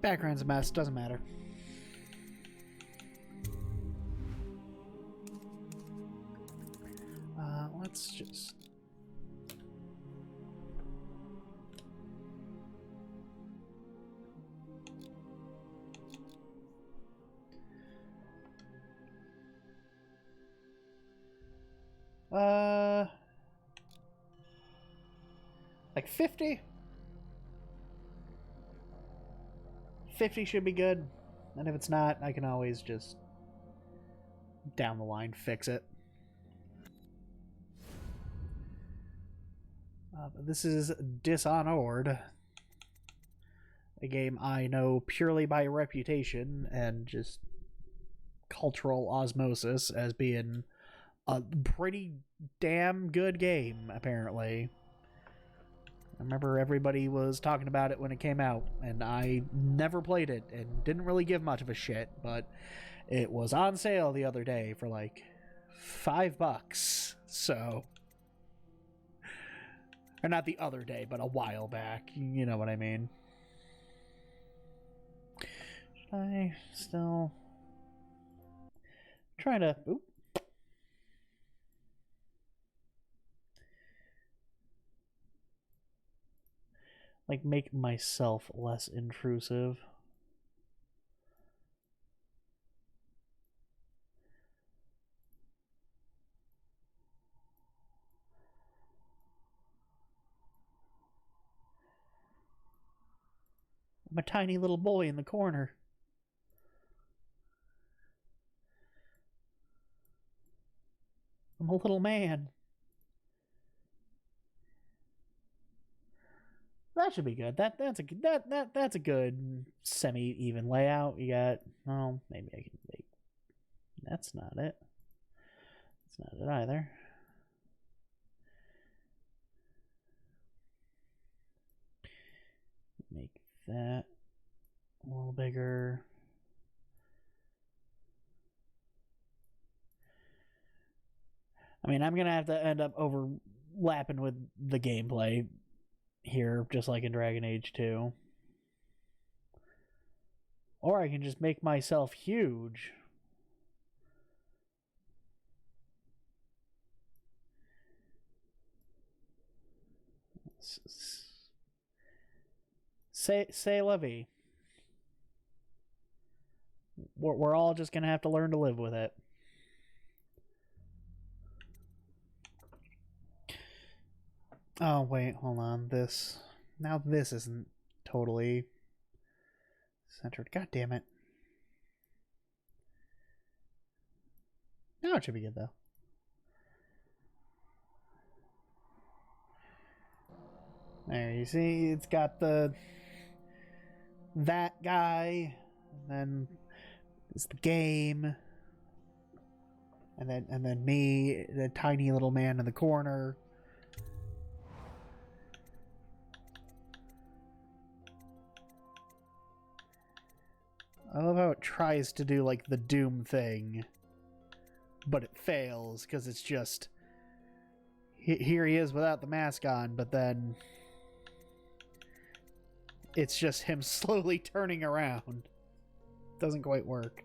Background's a mess, doesn't matter. Let's just... like 50? 50 should be good. And if it's not, I can always just down the line fix it. But this is Dishonored, a game I know purely by reputation and just cultural osmosis as being a pretty damn good game, apparently. I remember everybody was talking about it when it came out, and I never played it and didn't really give much of a shit, but it was on sale the other day for like $5, so... Or not the other day, but a while back. You know what I mean. Should I still... trying to... Oop. Like, make myself less intrusive. I'm a tiny little boy in the corner. I'm a little man. That should be good. That's a good semi-even layout. You got, oh, maybe I can make. That's not it. That's not it either. Make that a little bigger. I mean, I'm gonna have to end up overlapping with the gameplay here, just like in Dragon Age 2. Or I can just make myself huge. Say la vie. We're all just gonna have to learn to live with it. Oh, wait, hold on. Now this isn't totally centered. God damn it. Now it should be good, though. There, you see, it's got that guy, and then it's the game, and then me, the tiny little man in the corner. I love how it tries to do like the Doom thing, but it fails because it's just here he is without the mask on, but then it's just him slowly turning around. Doesn't quite work.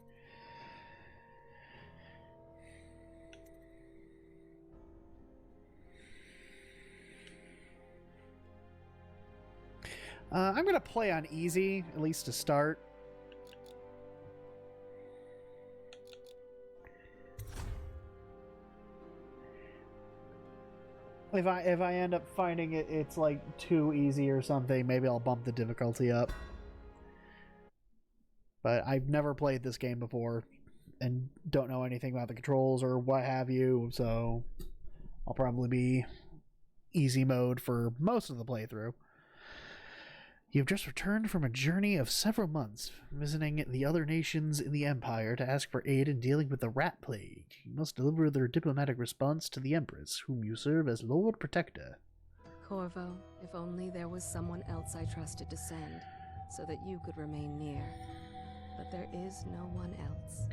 I'm gonna play on easy, at least to start. If I end up finding it's like too easy or something, maybe I'll bump the difficulty up. But I've never played this game before and don't know anything about the controls or what have you, so I'll probably be easy mode for most of the playthrough. You've just returned from a journey of several months, visiting the other nations in the Empire to ask for aid in dealing with the rat plague. You must deliver their diplomatic response to the Empress, whom you serve as Lord Protector. Corvo, if only there was someone else I trusted to send, so that you could remain near. But there is no one else,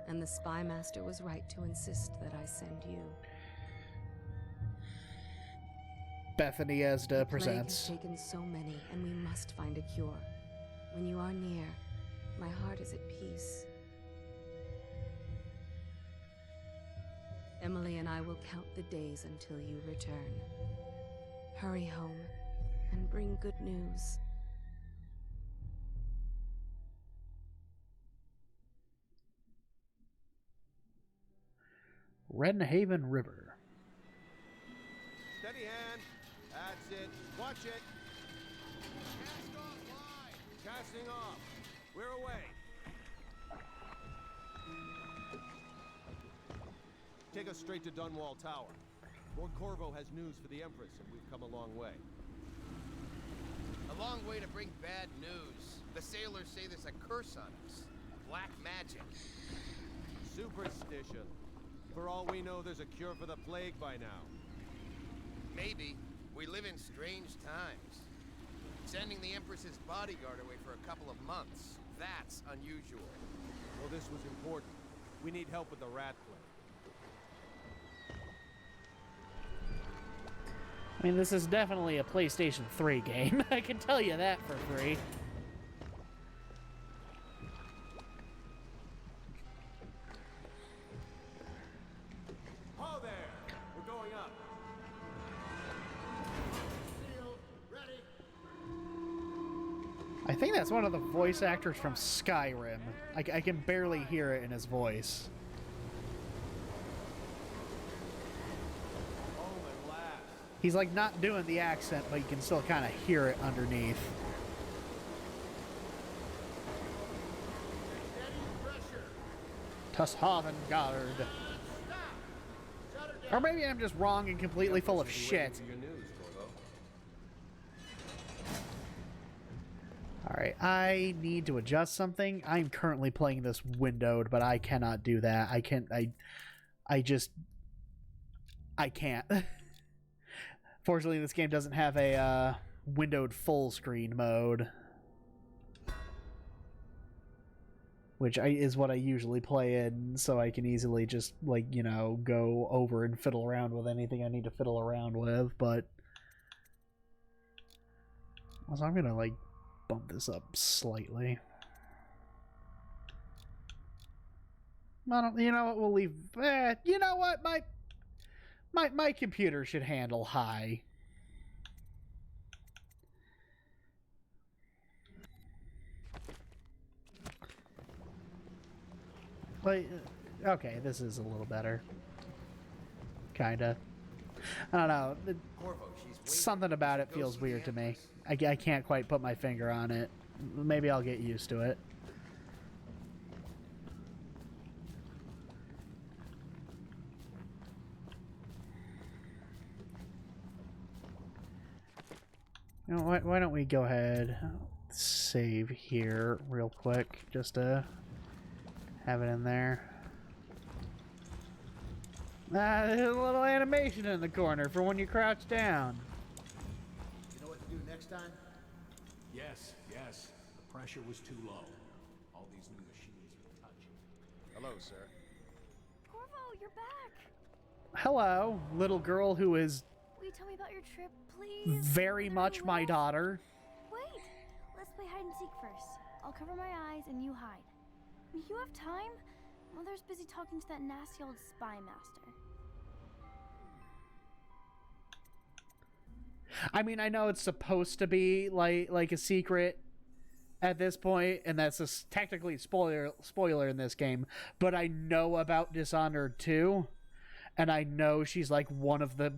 and the Spy Master was right to insist that I send you. Bethany Esda presents. The plague has taken so many, and we must find a cure. When you are near, my heart is at peace. Emily and I will count the days until you return. Hurry home and bring good news. Redhaven River. Steady hand. That's it. Watch it. Cast off line. Casting off. We're away. Take us straight to Dunwall Tower. Lord Corvo has news for the Empress, and we've come a long way. A long way to bring bad news. The sailors say there's a curse on us. Black magic. Superstition. For all we know, there's a cure for the plague by now. Maybe. We live in strange times. Sending the Empress's bodyguard away for a couple of months. That's unusual. Well, this was important. We need help with the rat plague. I mean, this is definitely a PlayStation 3 game. I can tell you that for free. Oh, there! We're going up. Sealed. Ready. I think that's one of the voice actors from Skyrim. I can barely hear it in his voice. He's like not doing the accent, but you can still kind of hear it underneath. Tushavengard. Or maybe I'm just wrong and completely full of shit. Alright, I need to adjust something. I'm currently playing this windowed, but I cannot do that. I can't. Fortunately, this game doesn't have a windowed full screen mode, which is what I usually play in, so I can easily just, like, you know, go over and fiddle around with anything I need to fiddle around with, but also I'm gonna, like, bump this up slightly. I don't, you know what, we'll leave, you know what, my computer should handle high. Like, okay, this is a little better. Kinda. I don't know. Something about it feels weird to me. I can't quite put my finger on it. Maybe I'll get used to it. You know, why don't we go ahead, save here real quick, just to have it in there. There's a little animation in the corner for when you crouch down. You know what to do next time? Yes. The pressure was too low. All these new machines are touching. Hello, sir. Corvo, you're back! Hello, little girl who is Will you tell me about your trip, please? very much my daughter. Wait! Let's play hide and seek first. I'll cover my eyes and you hide. You have time? Mother's busy talking to that nasty old spy master. I mean, I know it's supposed to be like a secret at this point, and that's technically a spoiler in this game, but I know about Dishonored 2, and I know she's like one of the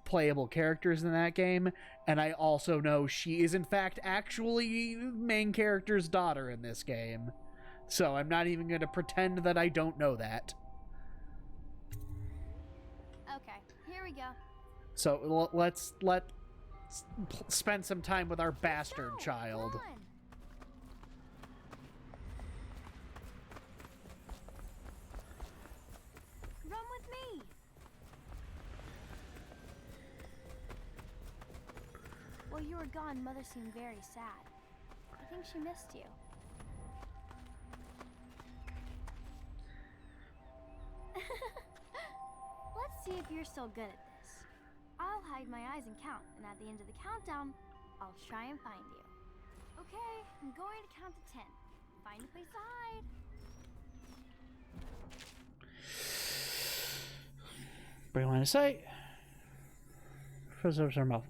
playable characters in that game, and I also know she is in fact actually main character's daughter in this game. So I'm not even going to pretend that I don't know that. Okay, here we go. So let's spend some time with our bastard child. Come on. Run with me. While you were gone, Mother seemed very sad. I think she missed you. Let's see if you're still good at this. I'll hide my eyes and count, and at the end of the countdown, I'll try and find you. Okay, I'm going to count to 10. Find a place to hide. Bring line of sight. Footsteps are muffled.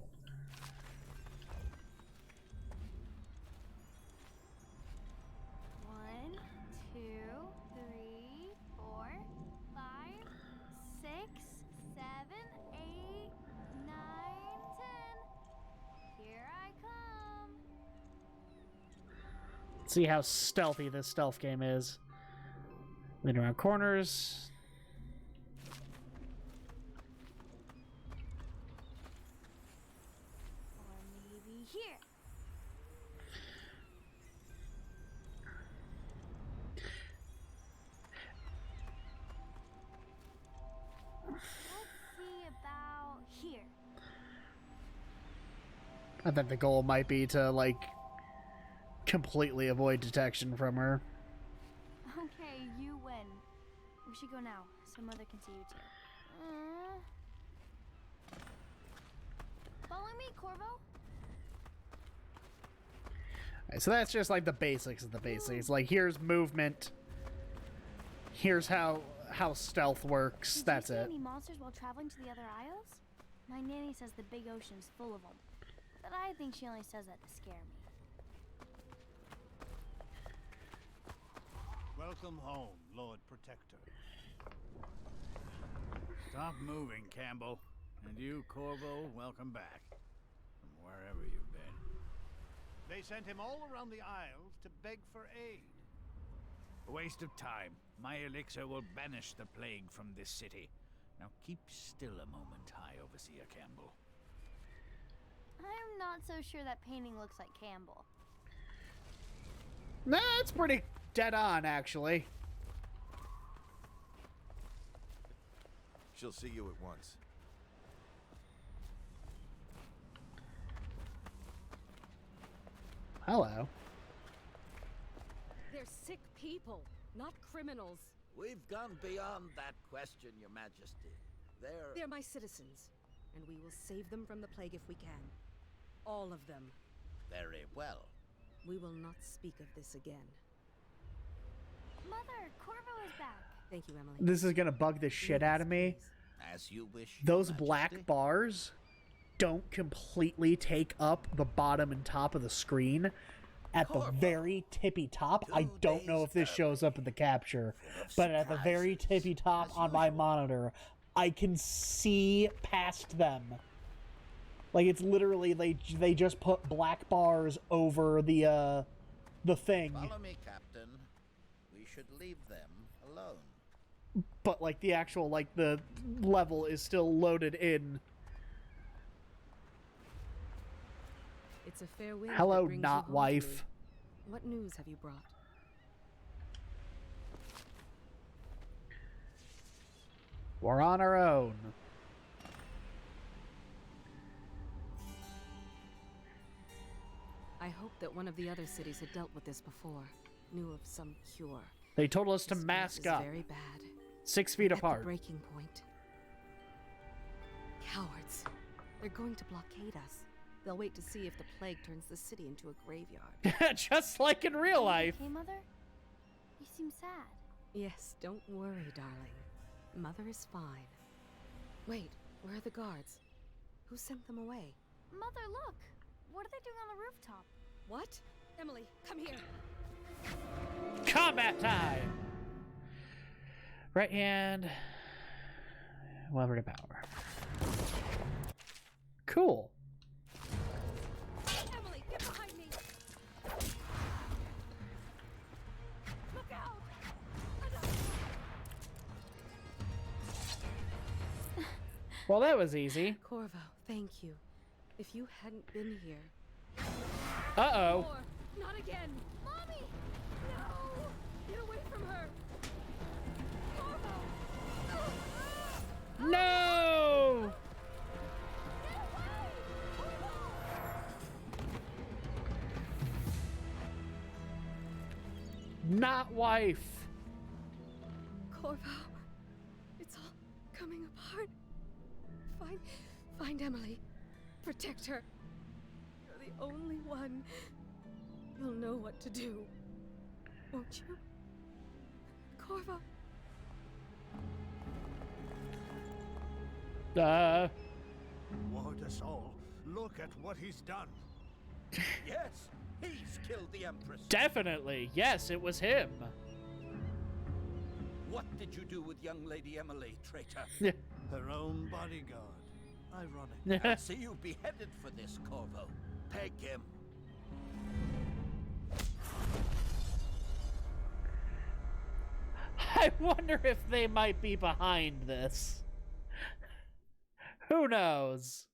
One, two, three, four, five, six, seven, eight, nine, 10. Here I come. See how stealthy this stealth game is. Lean around corners. Or maybe here. Let's see about here. I think the goal might be to, like, completely avoid detection from her. Okay, you win. We should go now, so Mother can see you too. Follow me, Corvo. Alright, so that's just like the basics of the basics. Like, here's movement. Here's how stealth works. Did That's you see it. any monsters while traveling to the other isles? My nanny says the big ocean's full of them, but I think she only says that to scare me. Welcome home, Lord Protector. Stop moving, Campbell. And you, Corvo, welcome back. From wherever you've been. They sent him all around the Isles to beg for aid. A waste of time. My elixir will banish the plague from this city. Now keep still a moment, High Overseer Campbell. I'm not so sure that painting looks like Campbell. Nah, it's pretty dead on, actually. She'll see you at once. Hello. They're sick people, not criminals. We've gone beyond that question, Your Majesty. They're my citizens, and we will save them from the plague if we can. All of them. Very well. We will not speak of this again. Mother, Corvo is back. Thank you, Emily. This is gonna bug the shit out of me. As you wish, Your Those Majesty. black bars don't completely take up the bottom and top of the screen. At the Corvo. very tippy top, I 2 don't know days if this shows up in the capture, but at the very surprises, tippy top as on my usual. monitor, I can see past them. Like, it's literally they just put black bars over the thing, Follow me, Captain. We should leave them alone. but like the actual like the level is still loaded in. It's a fair wind. Hello, that brings not you home to wife. me. What news have you brought? We're on our own. I hoped that one of the other cities had dealt with this before, knew of some cure. They told us to This mask place is up, very bad. 6 feet At the apart. breaking point. Cowards. They're going to blockade us. They'll wait to see if the plague turns the city into a graveyard. Just like in real life. Okay, Mother? You seem sad. Yes, don't worry, darling. Mother is fine. Wait, where are the guards? Who sent them away? Mother, look! What are they doing on the rooftop? What? Emily, come here. Combat time! Right hand. Lever to power. Cool. Emily, get behind me! Look out! Well, that was easy. Corvo, thank you. If you hadn't been here... Uh-oh. More! Not again! Mommy! No! Get away from her! Corvo! No! Not wife. Corvo, it's all coming apart. Find Emily. Protect her. You're the only one You'll know what to do, won't you? Corvo. Ward us all. Look at what he's done. Yes, he's killed the Empress. Definitely. Yes, it was him. What did you do with young Lady Emily, traitor? Her own bodyguard. Ironic. I'll see you beheaded for this, Corvo. Peg him. I wonder if they might be behind this. Who knows?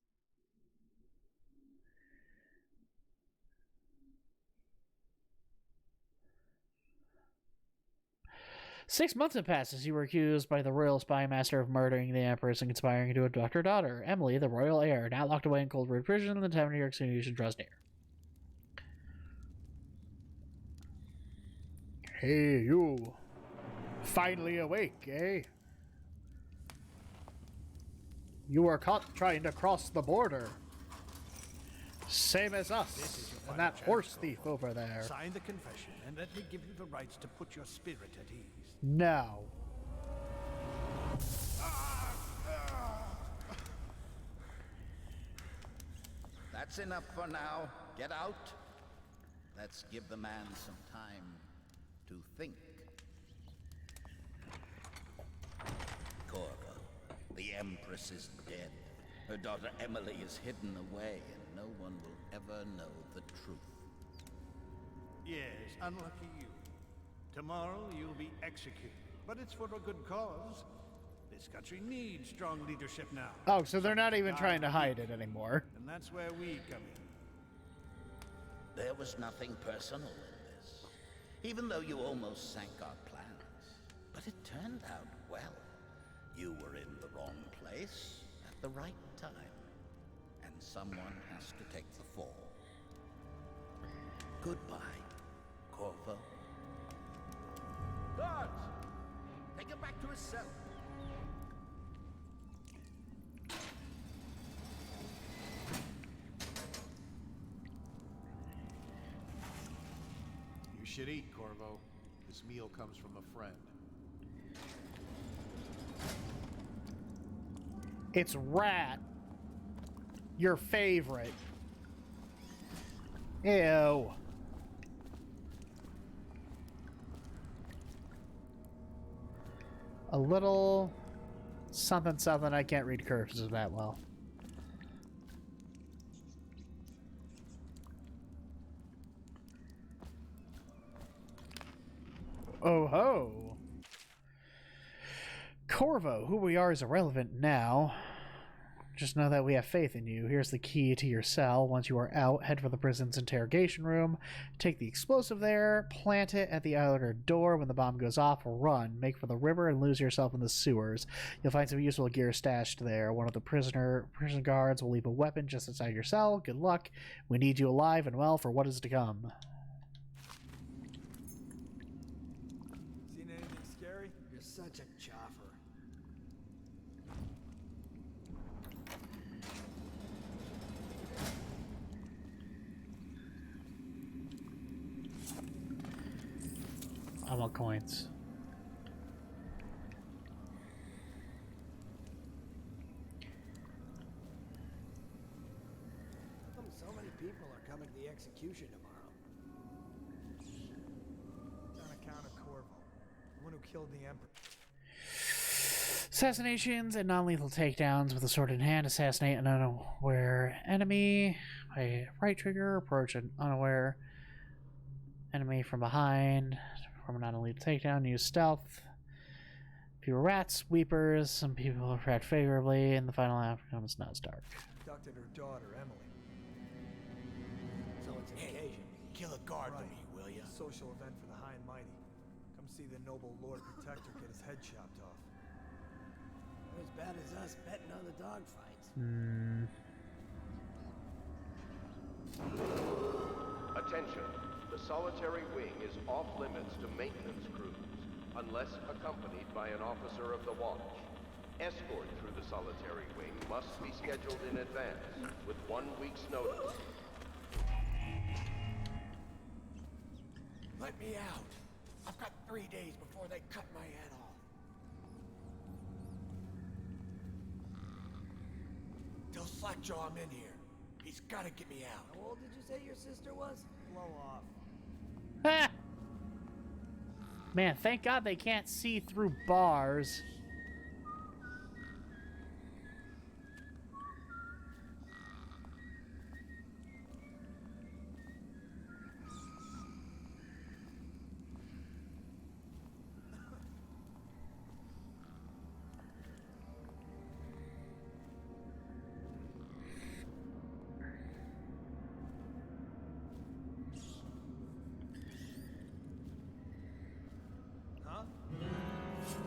Six months have passed since you were accused by the royal spy master of murdering the Empress and conspiring to abduct her daughter, Emily, the royal heir, now locked away in Coldwood Prison in the town of New York City. You should draws near. Hey, you. Finally awake, eh? You were caught trying to cross the border. Same as us, and that horse thief over there. Sign the confession, and let me give you the rights to put your spirit at ease. No. That's enough for now. Get out. Let's give the man some time to think. Corvo, the Empress is dead. Her daughter Emily is hidden away, and no one will ever know the truth. Yes, unlucky you. Tomorrow you'll be executed, but it's for a good cause. This country needs strong leadership now. Oh, so they're not even trying to hide it anymore. And that's where we come in. There was nothing personal in this, even though you almost sank our plans. But it turned out well. You were in the wrong place at the right time, and someone has to take the fall. Goodbye, Corvo. Guards! Take him back to his cell. You should eat, Corvo. This meal comes from a friend. It's Rat. Your favorite. Ew. A little something something. I can't read cursive that well. Oh ho. Corvo, who we are is irrelevant now. Just know that we have faith in you. Here's the key to your cell. Once you are out, head for the prison's interrogation room. Take the explosive there, plant it at the outer door. When the bomb goes off, run. Make for the river and lose yourself in the sewers. You'll find some useful gear stashed there. One of the prison guards will leave a weapon just inside your cell. Good luck. We need you alive and well for what is to come. Seen anything scary? You're such a chopper. I want coins. How come so many people are coming to the execution tomorrow? It's on account of Corvo, the one who killed the Emperor. Assassinations and non-lethal takedowns with a sword in hand. Assassinate an unaware enemy by right trigger. Approach an unaware enemy from behind. From a non-lethal takedown. Use stealth. Fewer rats, weepers. Some people react favorably. And the final outcome is not as dark. Abducted her daughter, Emily. So it's an occasion. Kill a guard for me, will ya? Social event for the high and mighty. Come see the noble Lord Protector get his head chopped off. Not as bad as us betting on the dogfights. Attention. The solitary wing is off limits to maintenance crews, unless accompanied by an officer of the watch. Escort through the solitary wing must be scheduled in advance, with 1 week's notice. Let me out. I've got 3 days before they cut my head off. Tell Slackjaw I'm in here. He's gotta get me out. How old did you say your sister was? Blow off. Ah! Man, thank God they can't see through bars.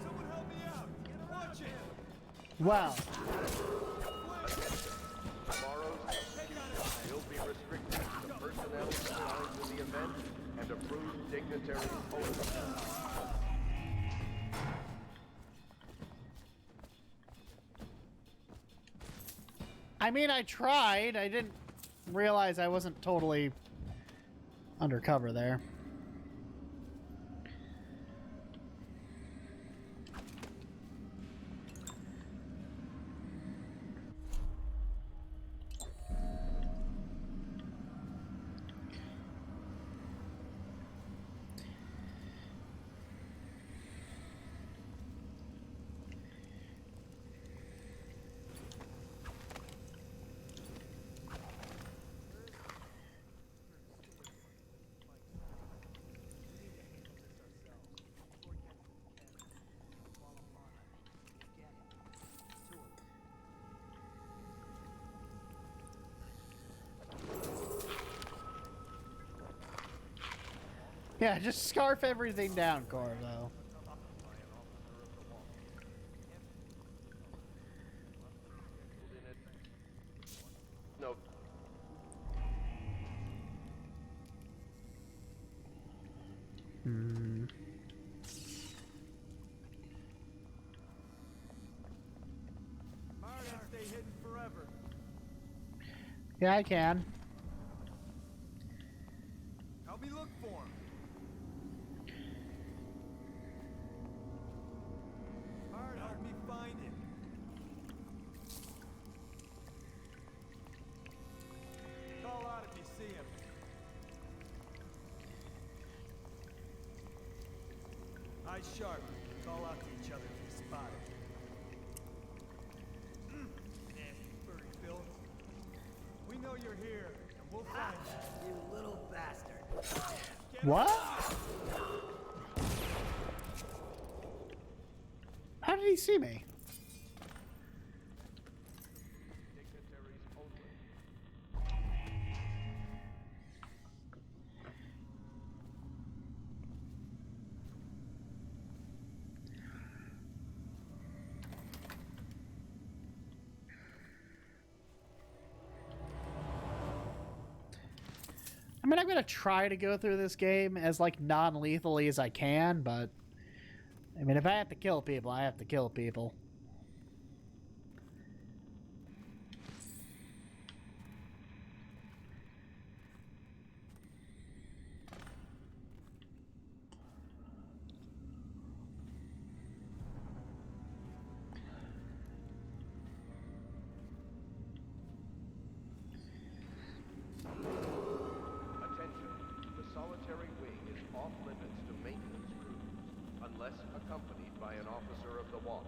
Someone help me out! Watch it! Wow. Tomorrow's will be restricted to the personnel assigned to the event and approved dignitaries only. I mean, I tried. I didn't realize I wasn't totally undercover there. Yeah, just scarf everything down, Corvo. No. Martin, stay hidden forever. Yeah, I can. Help me look for him. Martin, help me find him. Call out if you see him. Eyes sharp. Call out to each other if you spot him. Nasty furry Phil. We know you're here, and we'll find you. You little bastard. What? How did he see me? Dignitaries only. I mean, I'm gonna try to go through this game as, like, non-lethally as I can, but... I mean, if I have to kill people, I have to kill people. Attention, the solitary wing is off limits to maintenance crews, unless accompanied by an officer of the watch.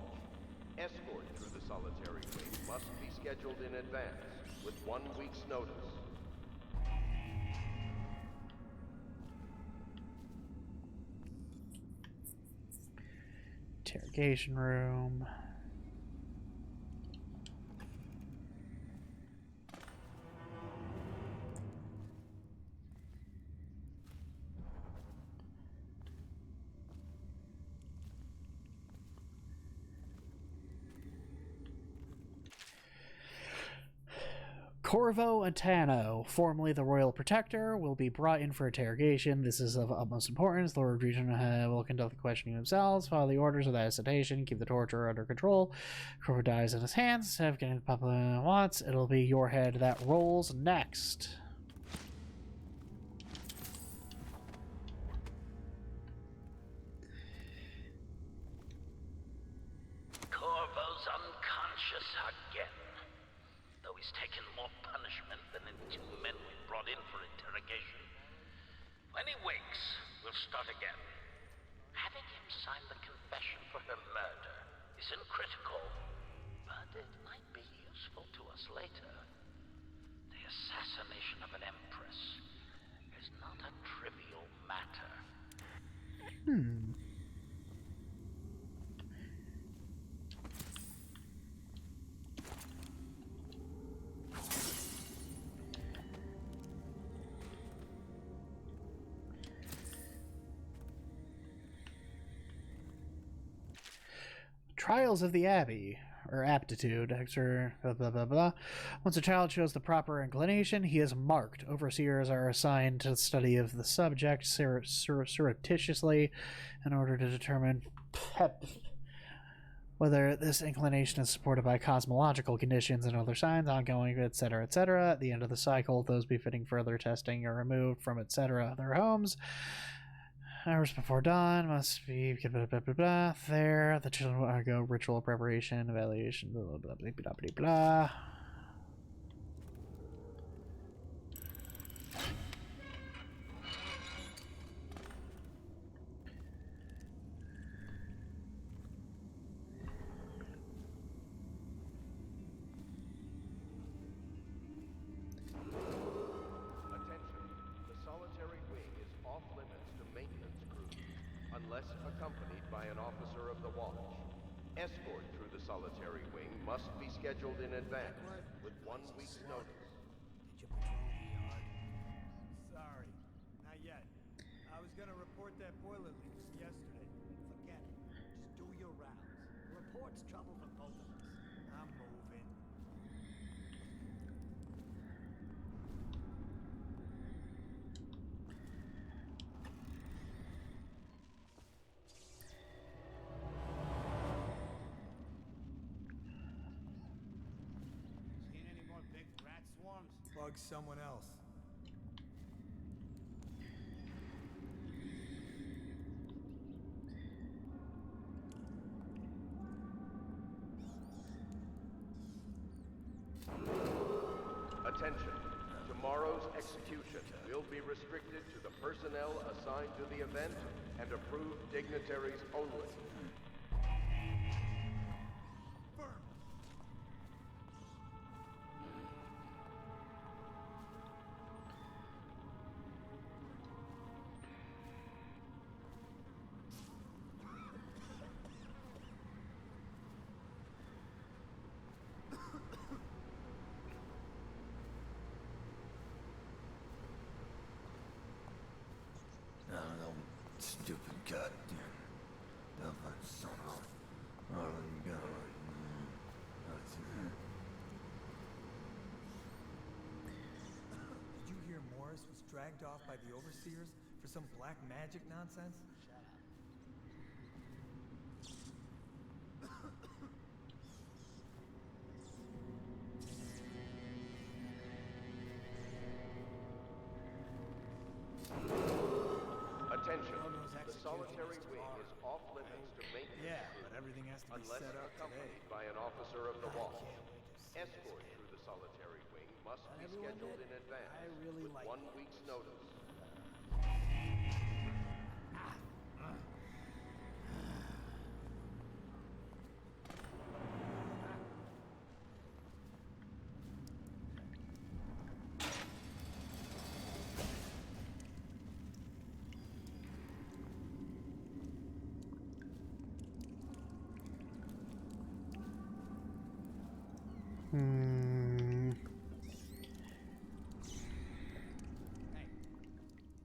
Escort through the solitary wing must be scheduled in advance, with 1 week's notice. Interrogation room. Corvo Antano, formerly the Royal Protector, will be brought in for interrogation. This is of utmost importance. The Lord Regent will conduct the questioning themselves, follow the orders without hesitation, keep the torture under control. Corvo dies in his hands. Instead of getting the public wants, it'll be your head that rolls next. again. Though he's taken more punishment than the 2 men we brought in for interrogation. When he wakes, we'll start again. Having him sign the confession for her murder isn't critical, but it might be useful to us later. The assassination of an empress is not a trivial matter. Trials of the Abbey, or aptitude, extra blah blah blah blah. Once a child shows the proper inclination, he is marked. Overseers are assigned to the study of the subject surreptitiously in order to determine whether this inclination is supported by cosmological conditions and other signs, ongoing, etc., etc. At the end of the cycle, those befitting further testing are removed from etc. their homes. Hours before dawn must be blah, blah, blah, blah. There, the children will undergo ritual preparation, evaluation, blah blah blah blah blah blah. Blah. Unless accompanied by an officer of the watch. Escort through the solitary wing must be scheduled in advance with 1 week's notice. Did you patrol the yard? Sorry, not yet. I was gonna report that boiler leak from yesterday. Forget it. Just do your rounds. Report's trouble for both of us. I'm moving. Bug someone else. Attention. Tomorrow's execution will be restricted to the personnel assigned to the event and approved dignitaries only. Stupid goddamn. Did you hear Morris was dragged off by the overseers for some black magic nonsense? Attention. The solitary wing is off limits to maintenance. Yeah, but everything has to be unless set up accompanied today. by an officer of the watch. Escort through the solitary wing must be scheduled in advance with 1 week's notice.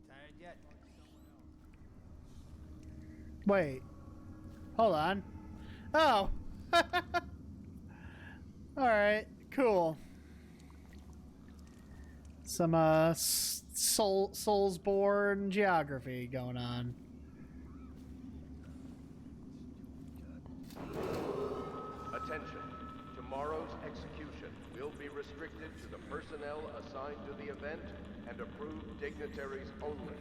Tired yet? Wait. Hold on. Oh. Alright, cool. Some Soulsborne geography going on. Attention. Tomorrow's execution will be restricted to the personnel assigned to the event and approved dignitaries only.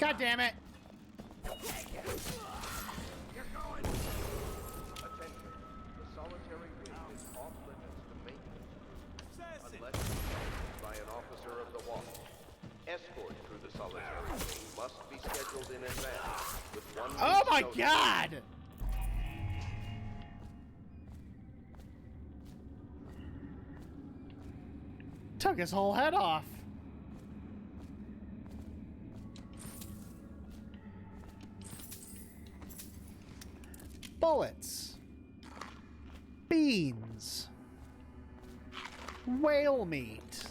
God damn it! Attention. The solitary wing is off limits to maintenance unless commanded by an officer of the watch. Escort through the solitary wing must be scheduled in advance with 1 Oh week's my notice. god! Took his whole head off. Bullets. Beans. Whale meat.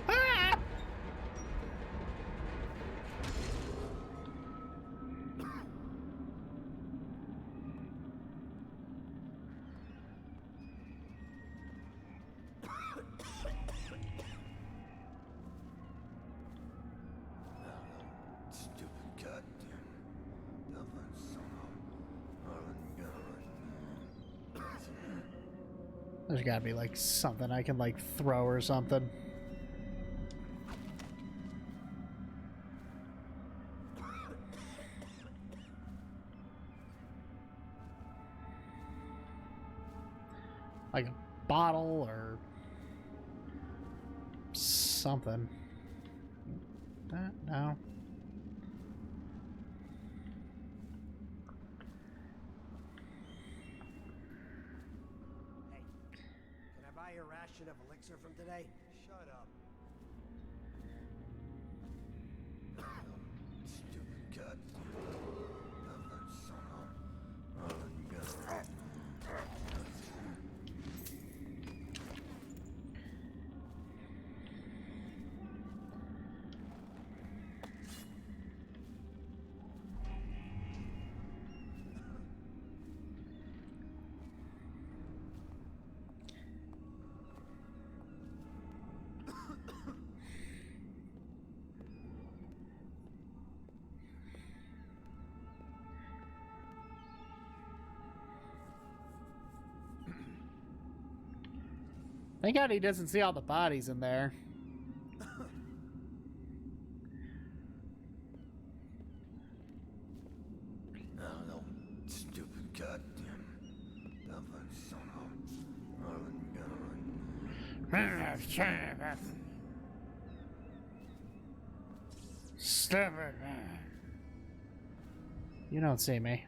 Ah! Stupid goddamn Dublin son of There's gotta be like something I can like throw or something. Like a bottle or something. No. Hey, can I buy a ration of elixir from today? Shut up. Stupid goddamn Dublin son of Thank God he doesn't see all the bodies in there. No, stupid goddamn Dublin son of Stupid. You don't see me.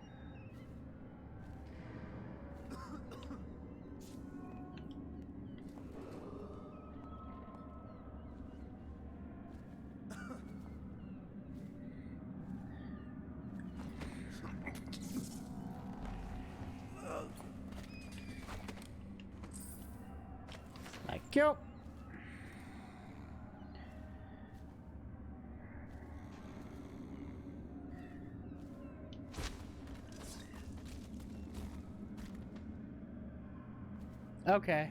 Thank you. Okay.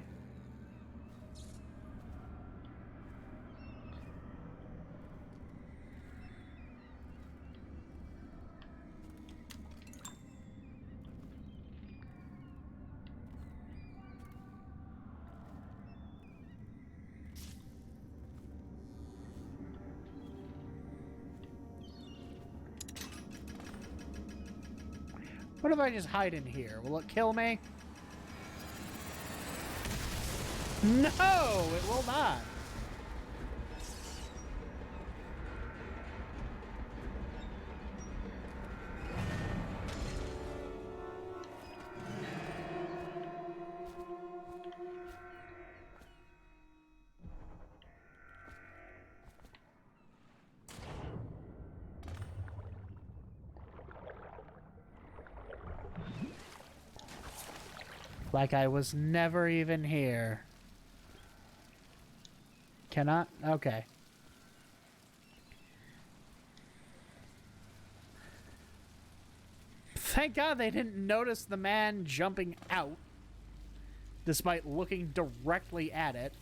What if I just hide in here? Will it kill me? No, it will not. Like I was never even here. Cannot? Okay. Thank God they didn't notice the man jumping out, despite looking directly at it.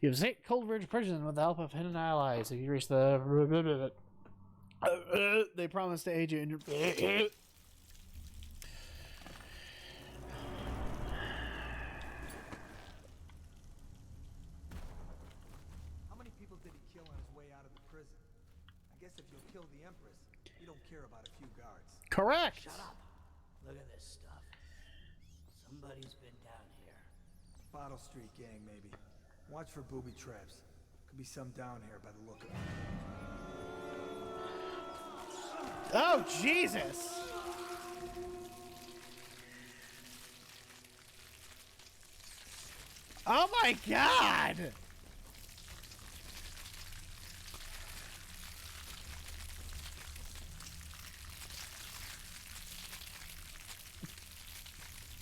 You've escaped Coldridge Prison with the help of hidden allies. If you reach the... they promise to aid you in your... How many people did he kill on his way out of the prison? I guess if you'll kill the Empress, you don't care about a few guards. Correct! Shut up! Look at this stuff. Somebody's been down here. Bottle Street gang, maybe. Watch for booby traps. Could be some down here by the look of it. Oh, Jesus! Oh my God!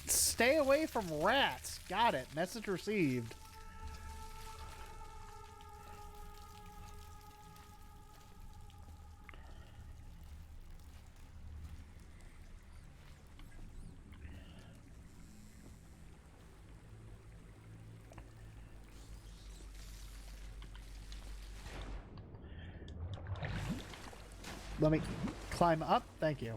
Stay away from rats. Got it. Message received. Let me climb up. Thank you.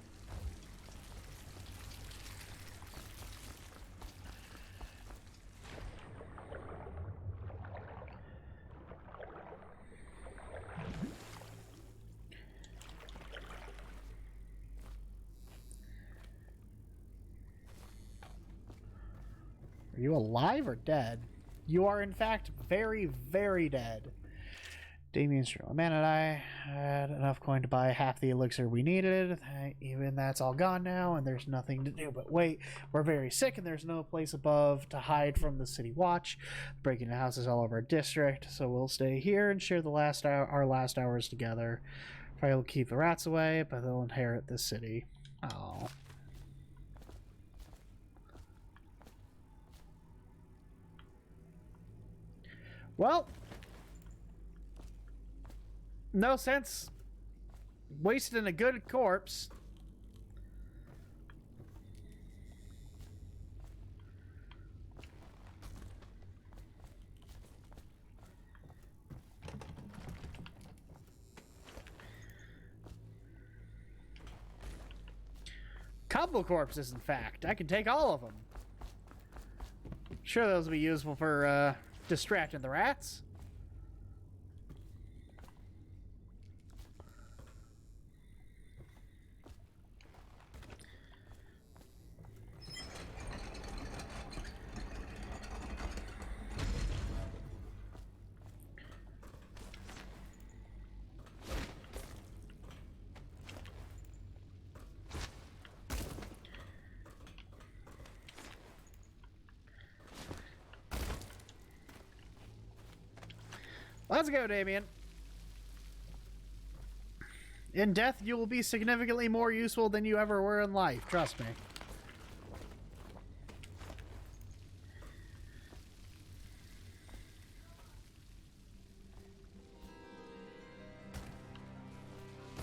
Are you alive or dead? You are, in fact, very, very dead. Damien's true. Man and I had enough coin to buy half the elixir we needed. Even that's all gone now, and there's nothing to do but wait. We're very sick, and there's no place above to hide from the city watch. Breaking the houses all over our district, so we'll stay here and share our last hours together. Probably will keep the rats away, but they'll inherit this city. Oh. Well, no sense wasting a good corpse. Combo corpses, in fact. I can take all of them. Sure, those will be useful for distracting the rats. Let's go, Damien. In death, you will be significantly more useful than you ever were in life. Trust me.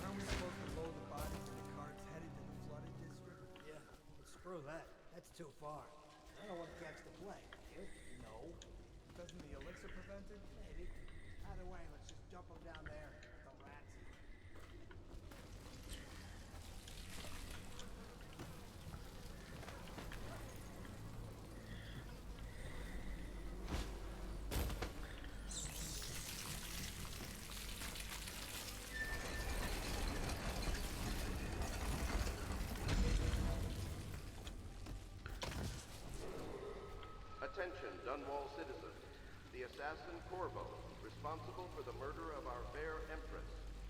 Aren't we supposed to load the bodies in the carts headed to the flooded district? Yeah, but screw that. That's too far. I don't want to catch the plague. You? No. Doesn't the elixir prevent it? Maybe. Either way, let's just dump them down there. Let the rats eat. Attention, Dunwall citizens. The assassin Corvo, responsible for the murder of our fair Empress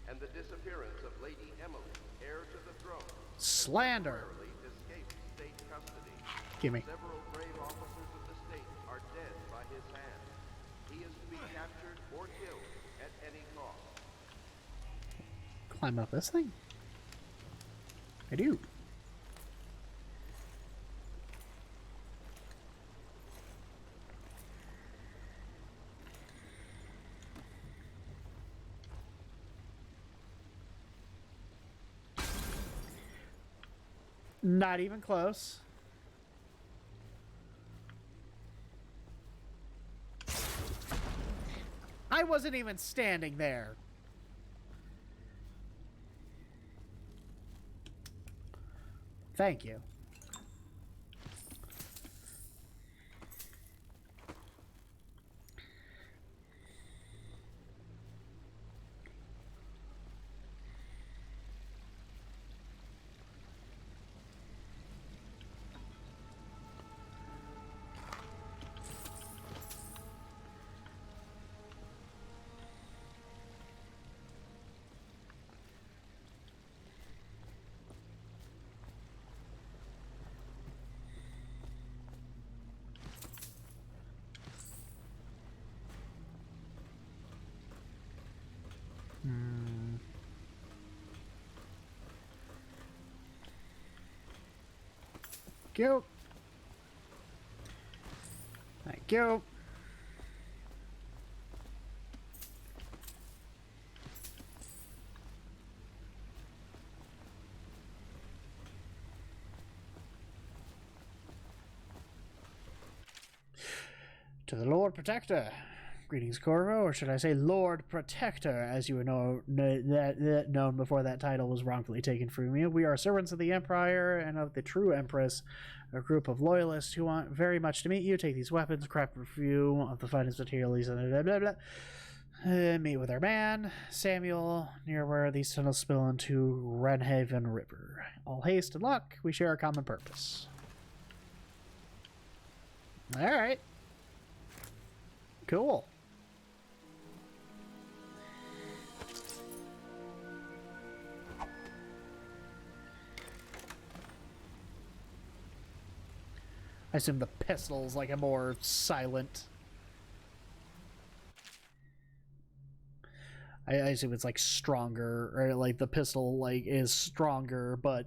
and the disappearance of Lady Emily, heir to the throne, Slander. temporarily escaped state custody. Gimme. Several brave officers of the state are dead by his hand. He is to be captured or killed at climb up this thing? I do. Not even close. I wasn't even standing there. Thank you. Thank you. Thank you. To the Lord Protector. Greetings, Corvo, or should I say Lord Protector, as you were known before that title was wrongfully taken from you. We are servants of the Empire and of the true Empress, a group of loyalists who want very much to meet you. Take these weapons, craft a few of the finest materials, and blah, blah, blah. Meet with our man, Samuel, near where these tunnels spill into Renhaven River. All haste and luck. We share a common purpose. Alright. Cool. I assume the pistol's like a more silent. I assume it's like stronger, or like the pistol like is stronger but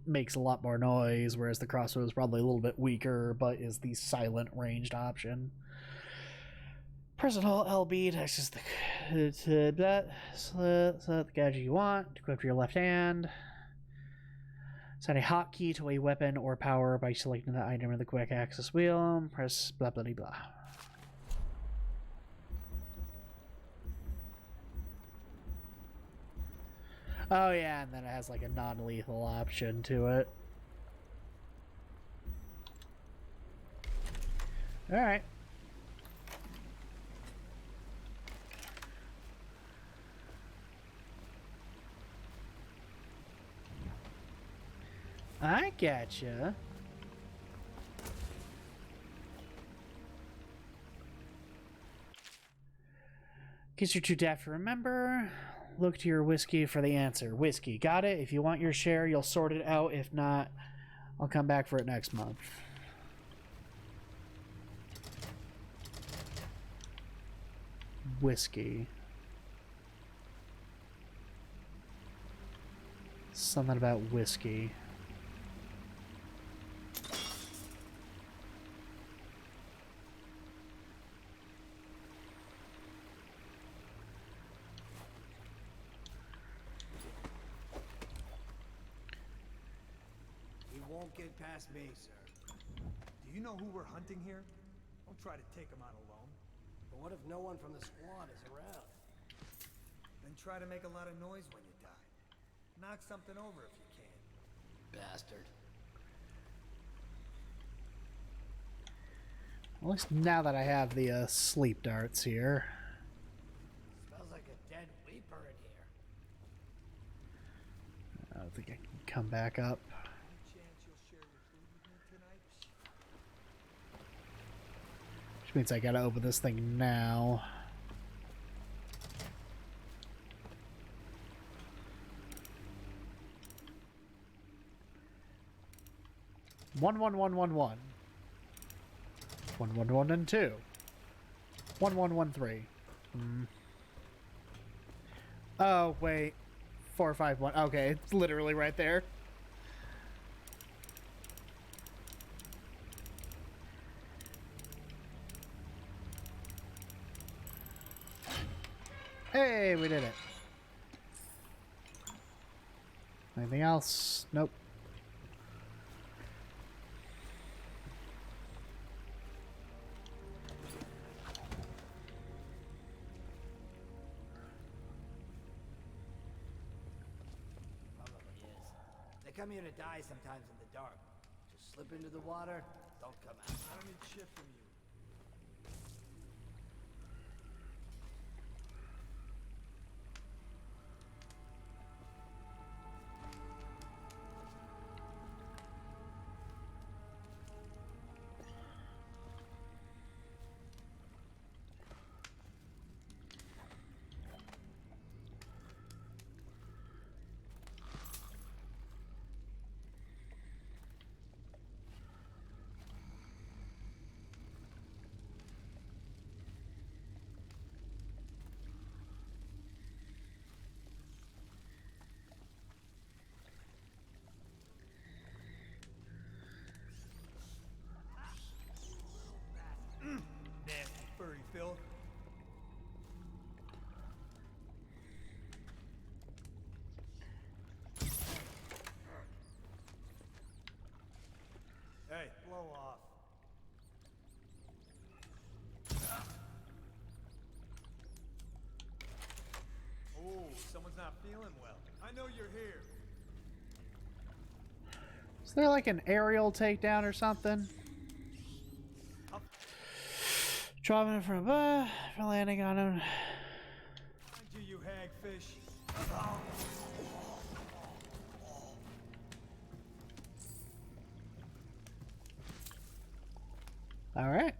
makes a lot more noise, whereas the crossbow is probably a little bit weaker but is the silent ranged option. Press and hold LB to access the gadget you want. Equip to your left hand. Set a hotkey to a weapon or power by selecting the item in the quick access wheel. Press blah blah blah. Oh yeah, and then it has like a non-lethal option to it. Alright. I gotcha. Guess you're too daft to remember. Look to your whiskey for the answer. Whiskey, got it? If you want your share, you'll sort it out. If not, I'll come back for it next month. Whiskey. Something about whiskey. He won't get past me, sir. Do you know who we're hunting here? Don't try to take him out alone. But what if no one from the squad is around? Then try to make a lot of noise when you die. Knock something over if you can. Bastard. At least now that I have the sleep darts here. Smells like a dead weeper in here. I don't think I can come back up. Any chance you'll share your food with me tonight? Which means I gotta open this thing now. One, one, one, one, one. 1, 1, 1, and 2. 1, 1, 1, 3. Oh, wait. 451. Okay, it's literally right there. Hey, we did it. Anything else? Nope. They come here to die sometimes in the dark. Just slip into the water, don't come out. I don't need shit from you. Nasty furry filth. Hey, blow off. Oh, someone's not feeling well. I know you're here. Is there like an aerial takedown or something? Dropping it from above, for landing on him. Do you hagfish? All right.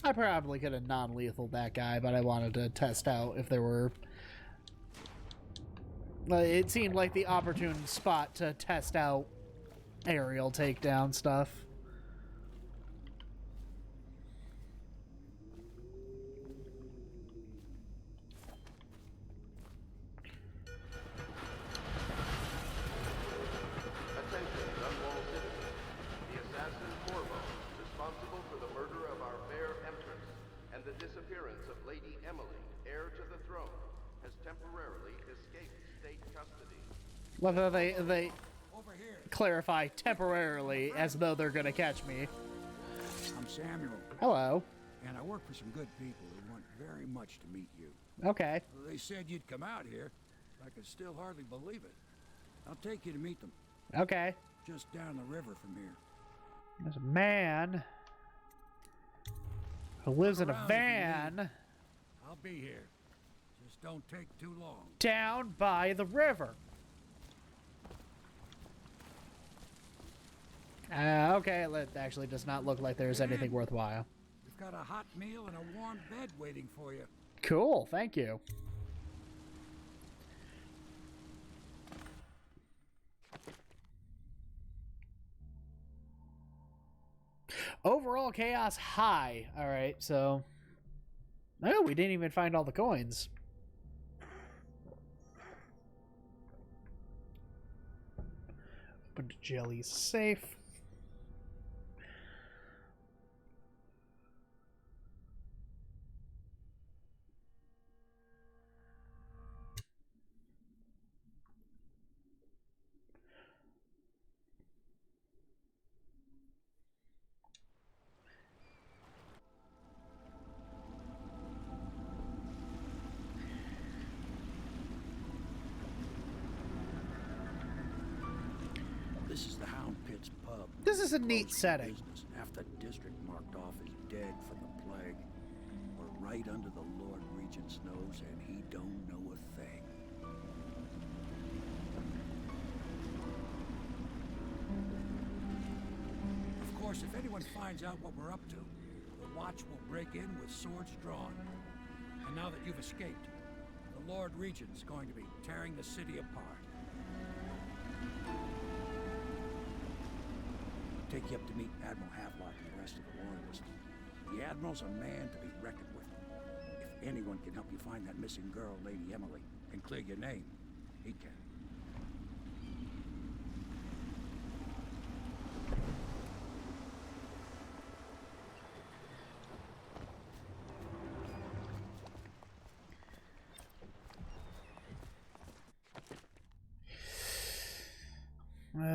I probably could have non-lethal that guy, but I wanted to test out if there were... It seemed like the opportune spot to test out aerial takedown stuff. Attention, Dunwall citizens. The assassin Corvo, responsible for the murder of our fair Empress and the disappearance of Lady Emily, heir to the throne, has temporarily escaped state custody. Love how they clarify temporarily as though they're gonna catch me. I'm Samuel. Hello. And I work for some good people who want very much to meet you. Okay. They said you'd come out here. I could still hardly believe it. I'll take you to meet them. Okay. Just down the river from here. There's a man who lives in a van I'll be here. Just don't take too long. down by the river. Okay, it actually does not look like there's anything worthwhile. We've got a hot meal and a warm bed waiting for you. Cool, thank you. Overall chaos high. Alright, so... Oh, we didn't even find all the coins. Open to Jelly's safe. This is the Hound Pit's pub. This is a neat setting. Business. Half the district marked off as dead from the plague. We're right under the Lord Regent's nose, and he don't know a thing. course, if anyone finds out what we're up to, the Watch will break in with swords drawn. And now that you've escaped, the Lord Regent's going to be tearing the city apart. I'll take you up to meet Admiral Havelock and the rest of the Loyalists. The Admiral's a man to be reckoned with. If anyone can help you find that missing girl, Lady Emily, and clear your name, he can.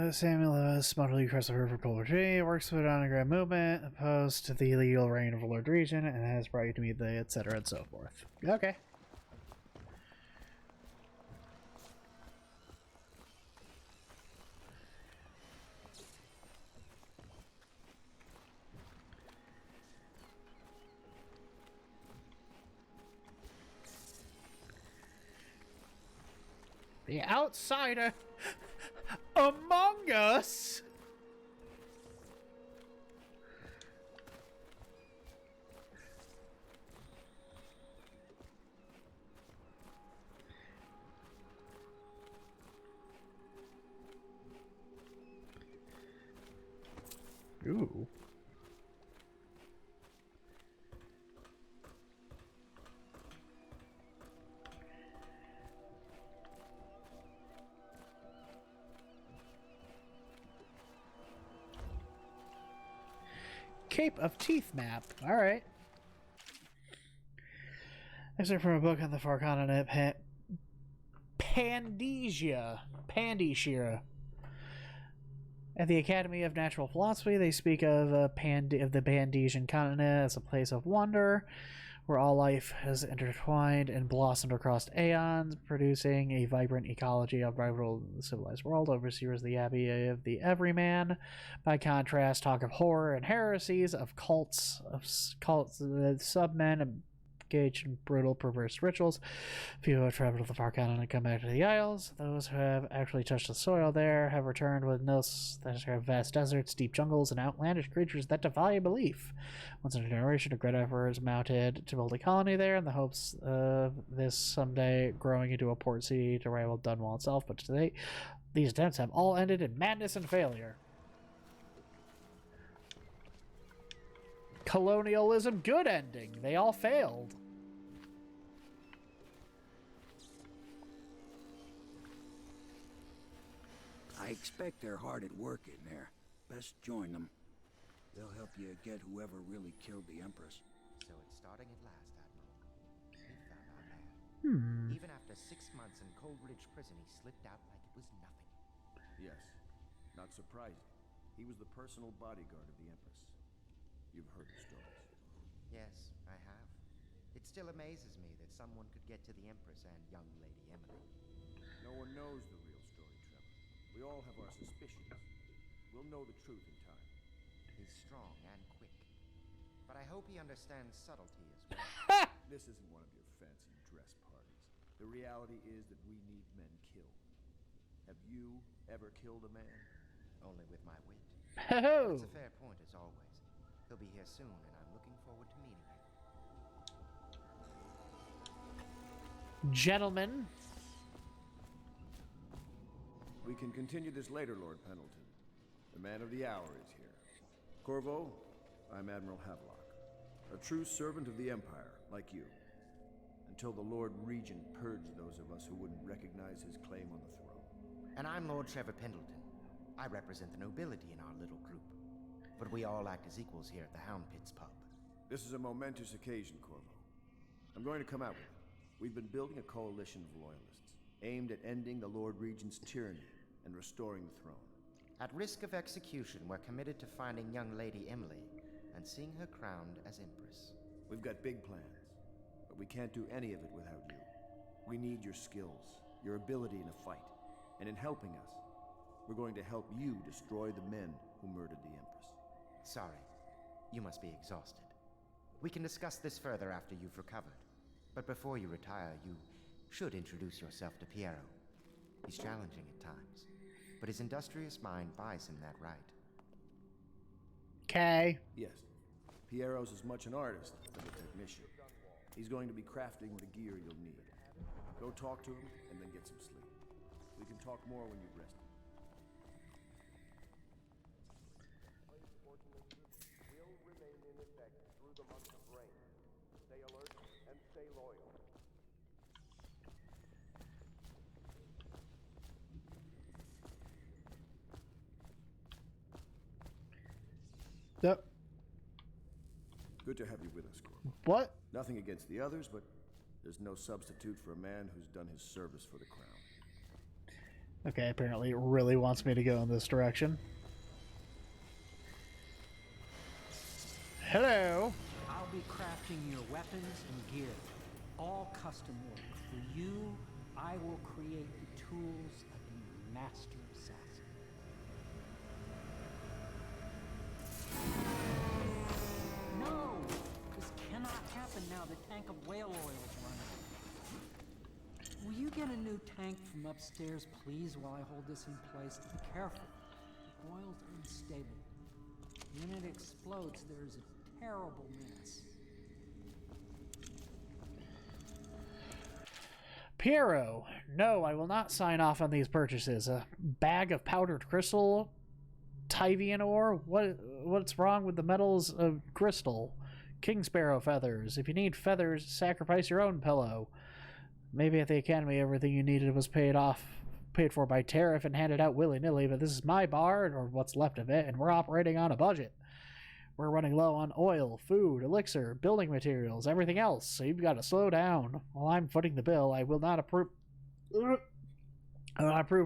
Samuel smuggly across the river Poetry works with underground movement opposed to the illegal reign of Lord Regent and has brought you to meet the etc. and so forth. Okay. The outsider among us. Ooh. Cape of Teeth map. All right. Excerpt from a book on the far continent, Pandesia. At the Academy of Natural Philosophy, they speak of the Pandesian continent as a place of wonder, where all life has intertwined and blossomed across aeons, producing a vibrant ecology of rival civilized world. Overseers the Abbey of the Everyman. By contrast, talk of horror and heresies, of cults, submen, engaged in brutal, perverse rituals. Few who have traveled to the far continent and come back to the Isles. Those who have actually touched the soil there have returned with notes that have vast deserts, deep jungles, and outlandish creatures that defy belief. Once in a generation, a great effort is mounted to build a colony there in the hopes of this someday growing into a port city to rival Dunwall itself, but to date, these attempts have all ended in madness and failure. Colonialism, good ending. They all failed. I expect they're hard at work in there. Best join them. They'll help you get whoever really killed the Empress. So it's starting at last, Admiral. We found our man. Even after 6 months in Coldridge Prison, he slipped out like it was nothing. Yes, not surprising. He was the personal bodyguard of the Empress. You've heard the stories. Yes, I have. It still amazes me that someone could get to the Empress and young Lady Emily. No one knows the real story, Trevor. We all have our suspicions. We'll know the truth in time. He's strong and quick. But I hope he understands subtlety as well. This isn't one of your fancy dress parties. The reality is that we need men killed. Have you ever killed a man? Only with my wit. Oh. It's a fair point, as always. He'll be here soon, and I'm looking forward to meeting him. Gentlemen. We can continue this later, Lord Pendleton. The man of the hour is here. Corvo, I'm Admiral Havelock. A true servant of the Empire, like you. Until the Lord Regent purged those of us who wouldn't recognize his claim on the throne. And I'm Lord Trevor Pendleton. I represent the nobility in our little group. But we all act as equals here at the Hound Pits pub. This is a momentous occasion, Corvo. I'm going to come out with it. We've been building a coalition of loyalists, aimed at ending the Lord Regent's tyranny and restoring the throne. At risk of execution, we're committed to finding young Lady Emily and seeing her crowned as Empress. We've got big plans, but we can't do any of it without you. We need your skills, your ability in a fight, and in helping us, we're going to help you destroy the men who murdered the Empress. Sorry. You must be exhausted. We can discuss this further after you've recovered. But before you retire, you should introduce yourself to Piero. He's challenging at times, but his industrious mind buys him that right. Okay. Yes. Piero's as much an artist as a technician. He's going to be crafting the gear you'll need. Go talk to him, and then get some sleep. We can talk more when you've rested. Will remain in effect through the month of rain. Stay alert and stay loyal. Yep. Good to have you with us, Corporal. What? Nothing against the others, but there's no substitute for a man who's done his service for the Crown. Okay, apparently it really wants me to go in this direction. Hello. I'll be crafting your weapons and gear, all custom work. For you, I will create the tools of a master assassin. No! This cannot happen now. The tank of whale oil is running. Will you get a new tank from upstairs, please, while I hold this in place? Be careful. The oil's unstable. When it explodes, there's a terrible mess. Piero, no, I will not sign off on these purchases. A bag of powdered crystal, Tyvian ore. What's wrong with the metals of crystal? King Sparrow feathers. If you need feathers, sacrifice your own pillow. Maybe at the academy everything you needed was paid for by tariff and handed out willy-nilly, but this is my bar, or what's left of it, and we're operating on a budget. We're running low on oil, food, elixir, building materials, everything else, so you've got to slow down. While I'm footing the bill, I will not approve of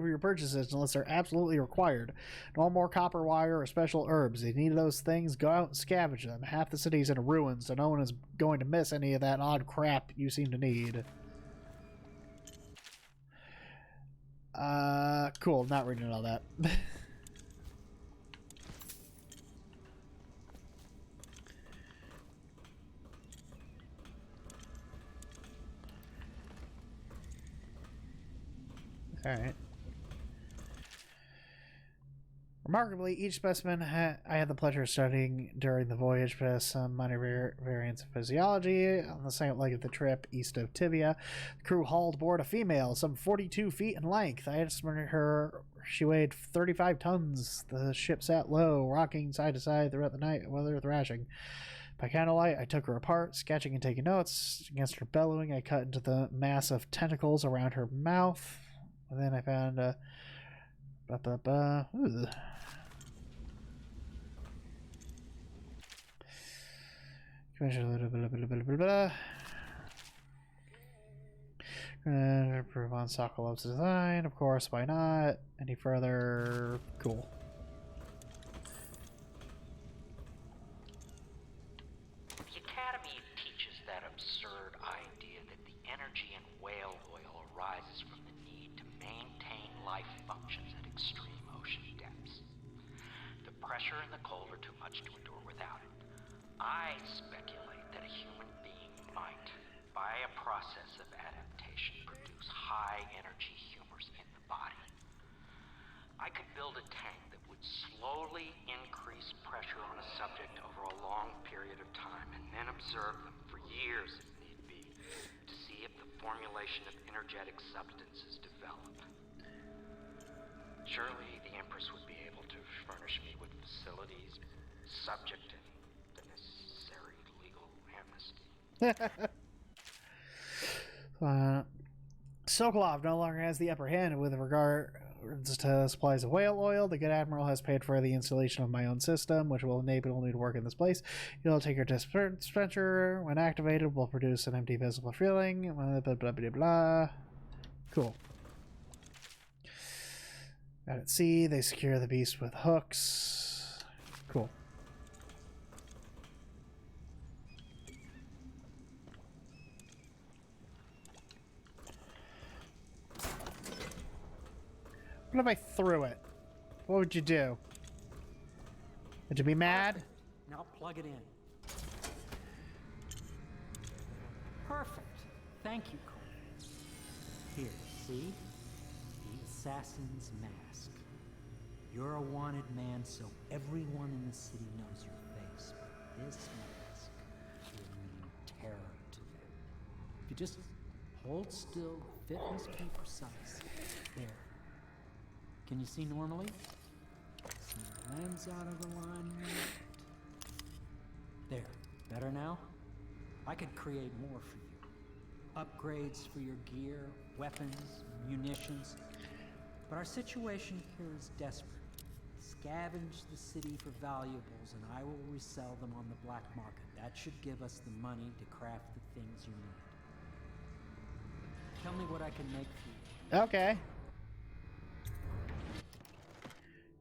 your purchases unless they're absolutely required. No more copper wire or special herbs. If you need those things, go out and scavenge them. Half the city's in ruins, so no one is going to miss any of that odd crap you seem to need. Cool. Not reading all that. Alright. Remarkably, each specimen I had the pleasure of studying during the voyage possessed some minor variants of physiology. On the second leg of the trip, east of Tibia, the crew hauled aboard a female, some 42 feet in length. I estimated she weighed 35 tons. The ship sat low, rocking side to side throughout the night, weather thrashing. By candlelight, I took her apart, sketching and taking notes. Against her bellowing, I cut into the mass of tentacles around her mouth. And then I found improve on Sokolov's design, of course, why not? Any further? Cool. The Academy teaches that absurd idea that the energy in whale oil arises from the need to maintain life functions at extreme ocean depths. The pressure and the cold are too much to endure without it. I speculate that a human being might, by a process of adaptation, produce high-energy humors in the body. I could build a tank that would slowly increase pressure on a subject over a long period of time and then observe them for years if need be to see if the formulation of energetic substances develop. Surely the Empress would be able to furnish me with facilities subject to the necessary legal amnesty. Sokolov no longer has the upper hand with regards to supplies of whale oil. The good admiral has paid for the installation of my own system, which will enable me to work in this place. It'll take your dispenser. When activated, will produce an empty visible feeling. Blah, blah, blah, blah, blah. Cool. Out at sea, they secure the beast with hooks. Cool. What if I threw it? What would you do? Would you be mad? Now plug it in. Perfect. Thank you, Cole. Here, see? The assassin's mask. You're a wanted man, so everyone in the city knows your face. But this mask will mean terror to them. If you just hold still, fit must be precise. There. Can you see normally? See the lens out of alignment. There. Better now? I could create more for you. Upgrades for your gear, weapons, munitions. But our situation here is desperate. Scavenge the city for valuables and I will resell them on the black market. That should give us the money to craft the things you need. Tell me what I can make for you. Okay.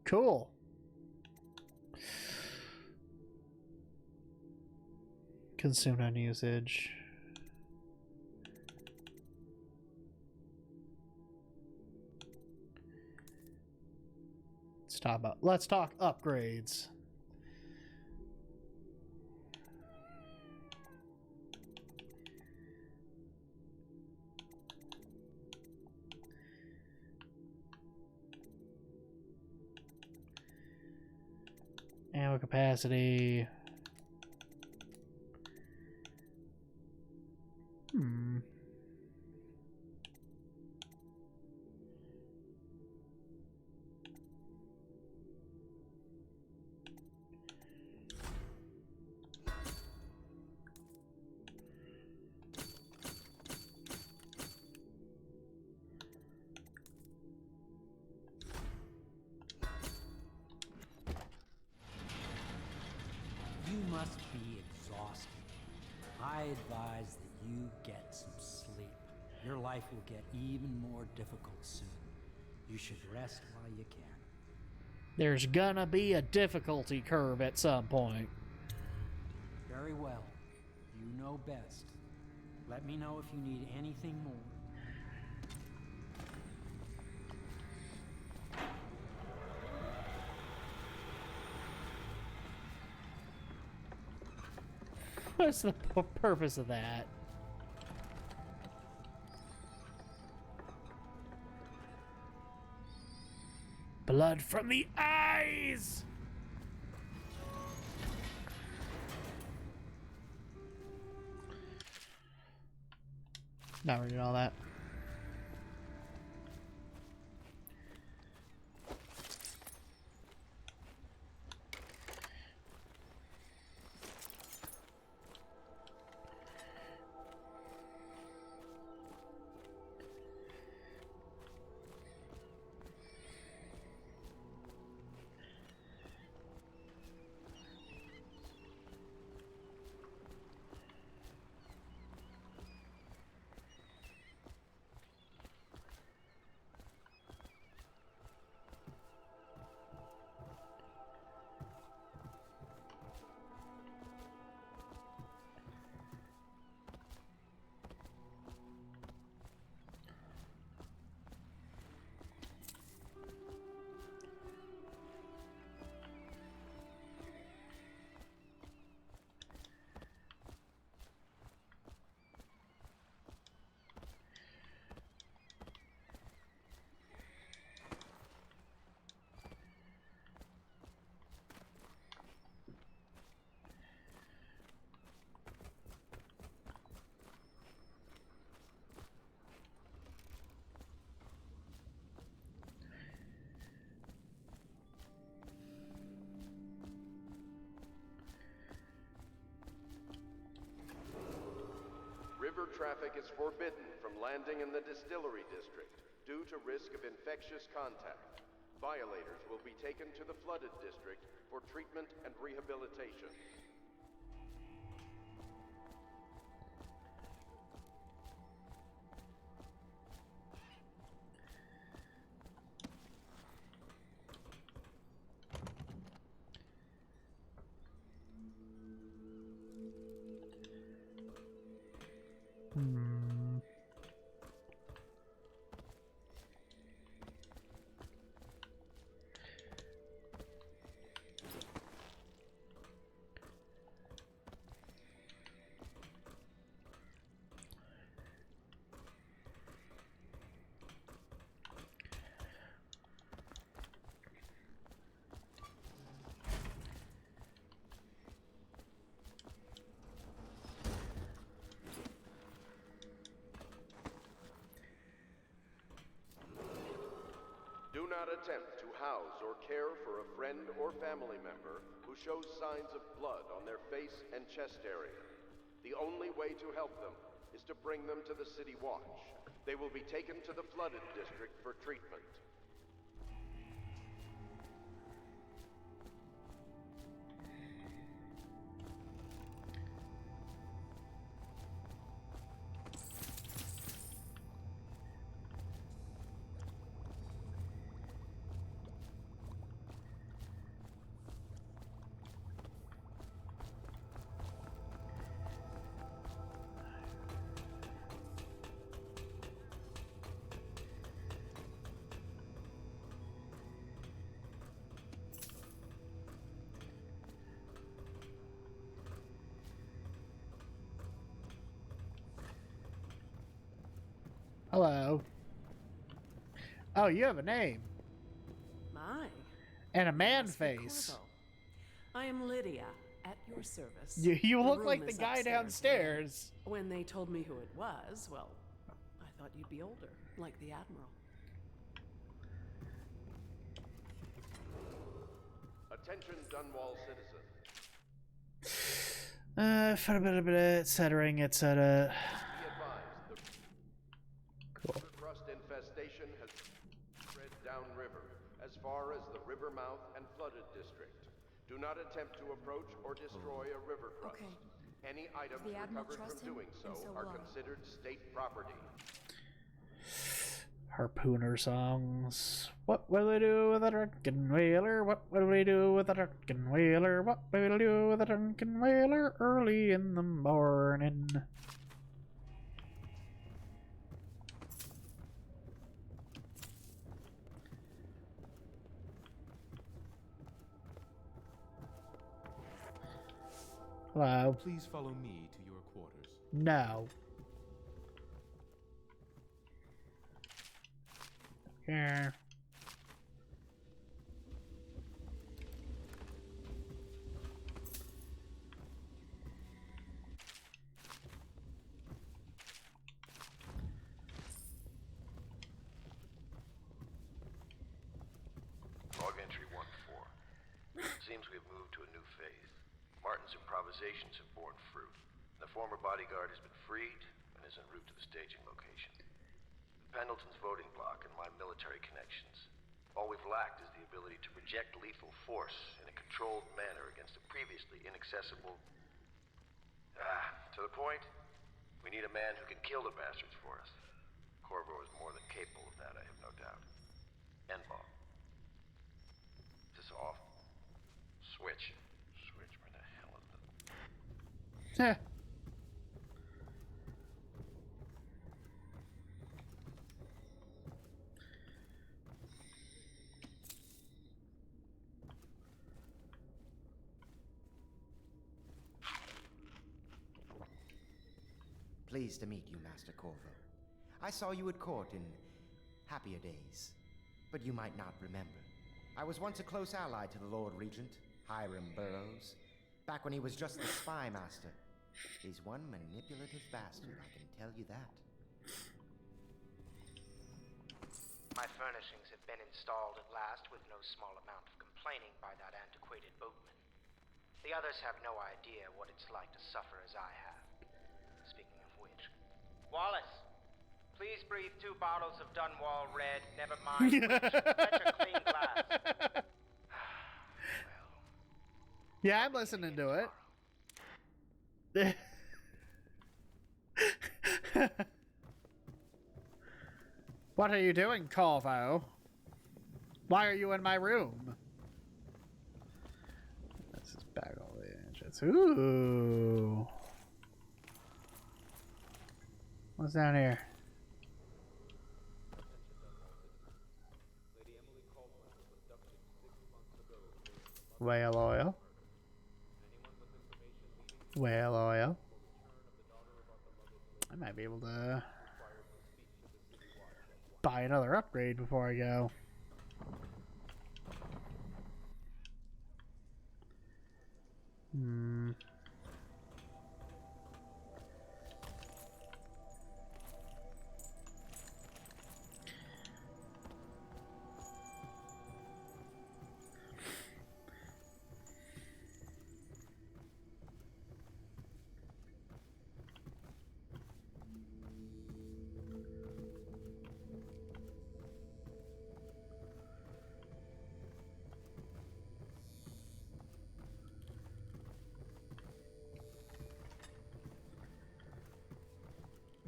Cool. Consumed on usage. Let's talk upgrades. Ammo capacity. You must be exhausted. I advise that you get some sleep. Your life will get even more difficult soon. You should rest while you can. There's gonna be a difficulty curve at some point. Very well. You know best. Let me know if you need anything more. What's the purpose of that? Blood from the eyes! Not reading all that. River traffic is forbidden from landing in the distillery district due to risk of infectious contact. Violators will be taken to the flooded district for treatment and rehabilitation. not attempt to house or care for a friend or family member who shows signs of blood on their face and chest area. The only way to help them is to bring them to the City Watch. They will be taken to the flooded district for treatment. Hello. Oh, you have a name. My. And a man Must be face. Corvo. I am Lydia, at your service. You The look room like the is guy upstairs. downstairs. When they told me who it was, well, I thought you'd be older, like the Admiral. Attention, Dunwall citizen. Etc. Be advised, the Cool. crust infestation has spread downriver, as far as the river mouth and flooded district. Do not attempt to approach or destroy a river crust. Okay. Any items The Admiral recovered trusts from him, doing so and so are will I. considered state property. Harpooner songs. What will we do with a drunken whaler? What will we do with a drunken whaler? What will we do with a drunken whaler early in the morning? Hello. Please follow me to your quarters. No. Here. Log entry 1-4. Seems we have moved to a new phase. Martin's improvisations have borne fruit. The former bodyguard has been freed and is en route to the staging location. Pendleton's voting block and my military connections. All we've lacked is the ability to project lethal force in a controlled manner against a previously inaccessible... to the point, we need a man who can kill the bastards for us. Corvo is more than capable of that, I have no doubt. N-bomb. Is this off? Switch. Switch, where the hell is it? Heh. Pleased to meet you, Master Corvo. I saw you at court in happier days, but you might not remember. I was once a close ally to the Lord Regent, Hiram Burroughs, back when he was just the spy master. He's one manipulative bastard, I can tell you that. My furnishings have been installed at last with no small amount of complaining by that antiquated boatman. The others have no idea what it's like to suffer as I have. Speaking of which... Wallace! Please breathe 2 bottles of Dunwall Red, never mind which. Fetch a clean glass. Yeah, I'm listening to it. What are you doing, Corvo? Why are you in my room? This is back all the engines. Ooh. What's down here? Whale oil. Whale oil. I might be able to buy another upgrade before I go.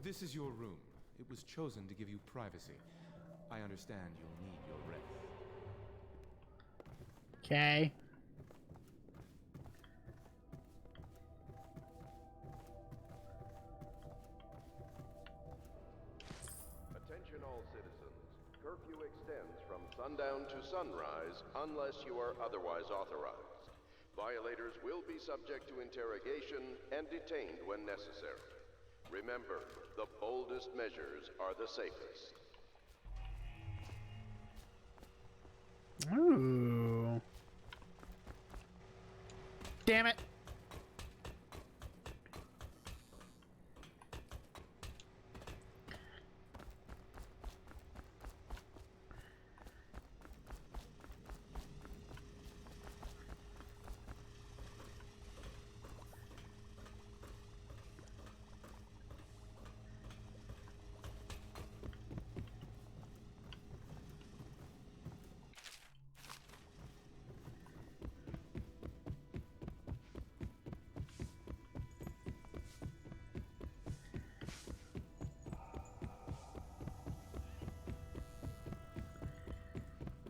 This is your room. It was chosen to give you privacy. I understand you'll need your rest. Okay. Attention all citizens. Curfew extends from sundown to sunrise unless you are otherwise authorized. Violators will be subject to interrogation and detained when necessary. Remember, the boldest measures are the safest. Ooh. Damn it.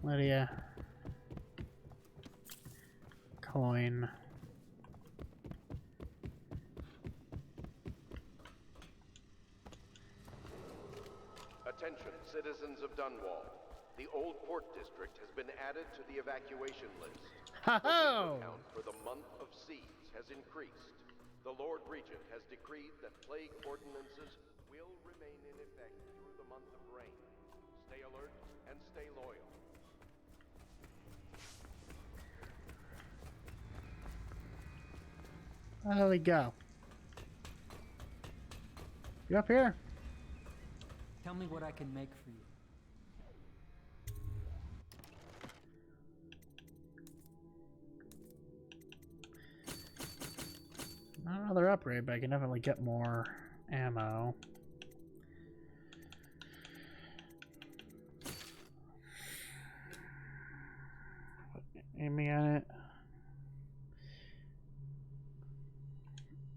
Lydia. Coin. Attention, citizens of Dunwall. The Old Port District has been added to the evacuation list. The Ho-ho! count for the month of siege has increased. The Lord Regent has decreed that plague ordinances will remain in effect through the month of rain. Stay alert and stay loyal. There we go. You up here? Tell me what I can make for you. Not another upgrade, but I can definitely get more ammo. Aiming at it.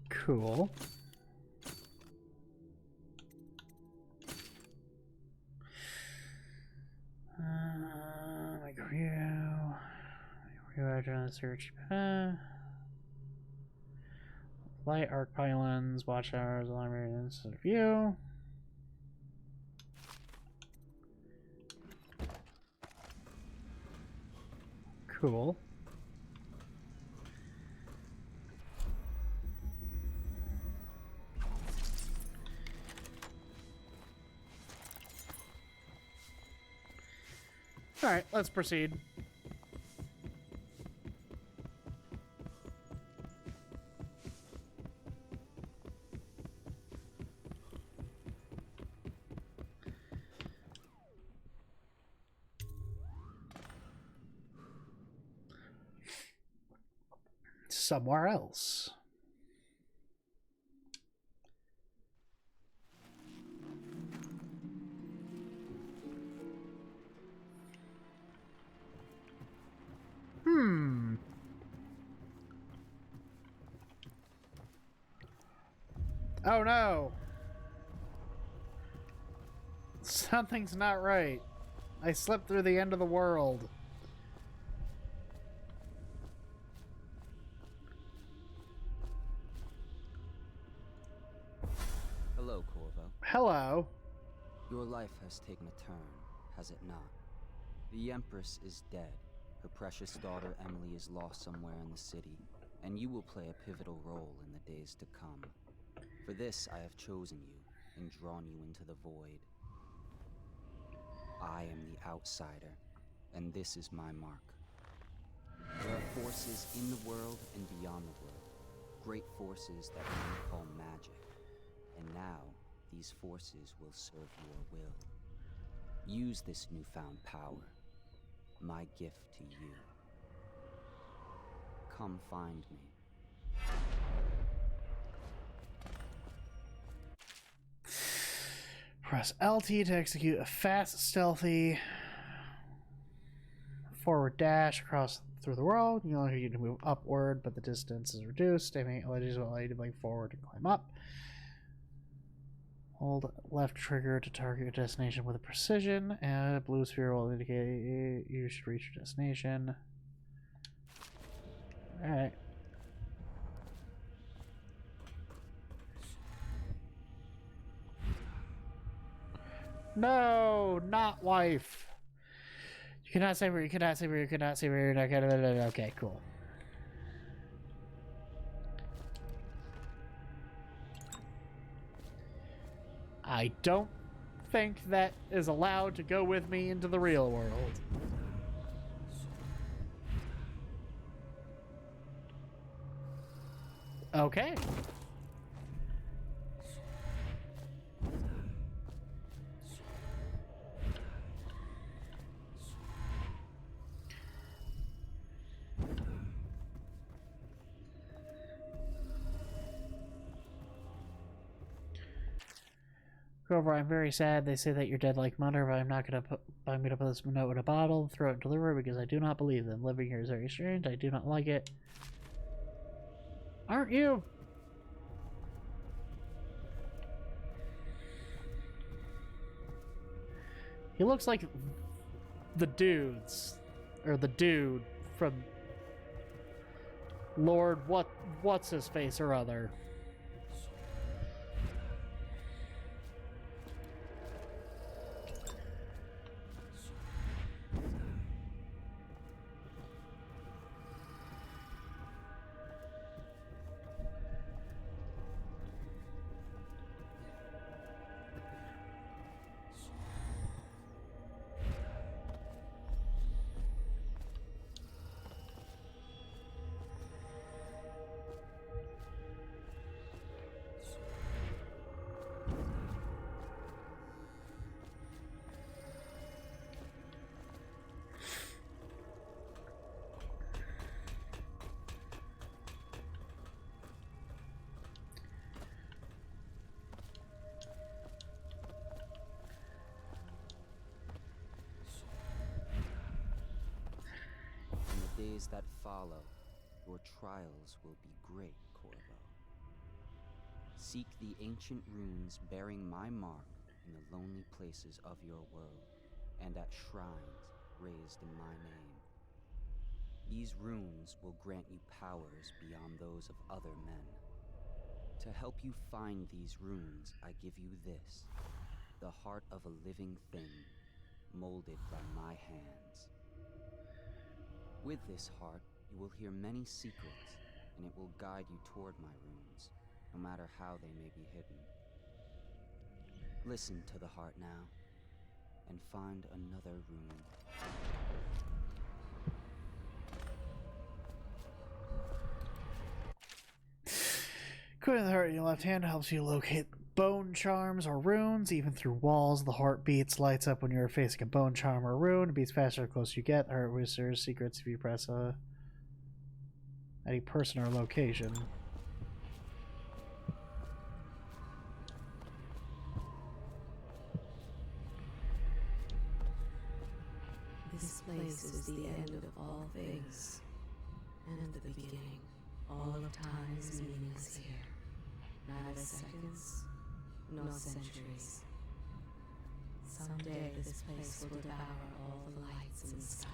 Cool. Like review after the search. Light arc pylons, watch towers, alarm radius, view. Cool. All right, let's proceed. Somewhere else. Oh no! Something's not right. I slipped through the end of the world. Hello, Corvo. Hello. Your life has taken a turn, has it not? The Empress is dead. Her precious daughter Emily is lost somewhere in the city, and you will play a pivotal role in the days to come. For this, I have chosen you and drawn you into the void. I am the outsider, and this is my mark. There are forces in the world and beyond the world, great forces that men call magic. And now, these forces will serve your will. Use this newfound power, my gift to you. Come find me. Press LT to execute a fast, stealthy forward dash across through the world. You only need to move upward, but the distance is reduced. Aiming LEDs will allow you to blink forward and climb up. Hold left trigger to target your destination with precision, and blue sphere will indicate you should reach your destination. Alright. No, not wife. You cannot save her, you cannot save her, you cannot save her, you're not gonna... Okay, cool. I don't think that is allowed to go with me into the real world. Okay. Grover, I'm very sad. They say that you're dead like mother, but I'm gonna put this note in a bottle, throw it into the river because I do not believe them. Living here is very strange. I do not like it. Aren't you? He looks like the dudes, or the dude from Lord what's his face or other. Days that follow, your trials will be great, Corvo. Seek the ancient runes bearing my mark in the lonely places of your world, and at shrines raised in my name. These runes will grant you powers beyond those of other men. To help you find these runes, I give you this, the heart of a living thing, molded by my hands. With this heart, you will hear many secrets, and it will guide you toward my runes, no matter how they may be hidden. Listen to the heart now, and find another rune. Equipping the heart in your left hand helps you locate bone charms or runes, even through walls. The heart beats, lights up when you're facing a bone charm or rune. It beats faster the closer you get. The heart whispers secrets if you press any person or location. This place is the end of all things, and the beginning. All of time is meaningless here. Neither seconds nor centuries. Someday this place will devour all the lights in the sky.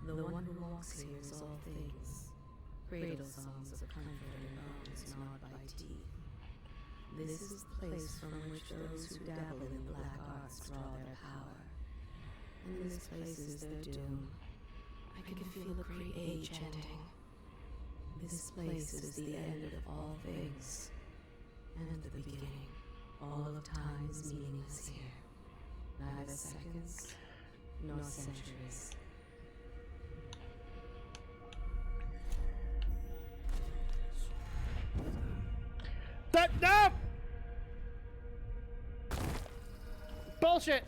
The one who walks here is all things. Cradle songs of comfort and bones gnawed by teeth. This is the place from which those who dabble in the black arts draw their power. And this place is their doom. I can feel a great age ending. This place is the end of all things, and the beginning. All of time is meaningless here. Neither seconds nor centuries. No! Bullshit!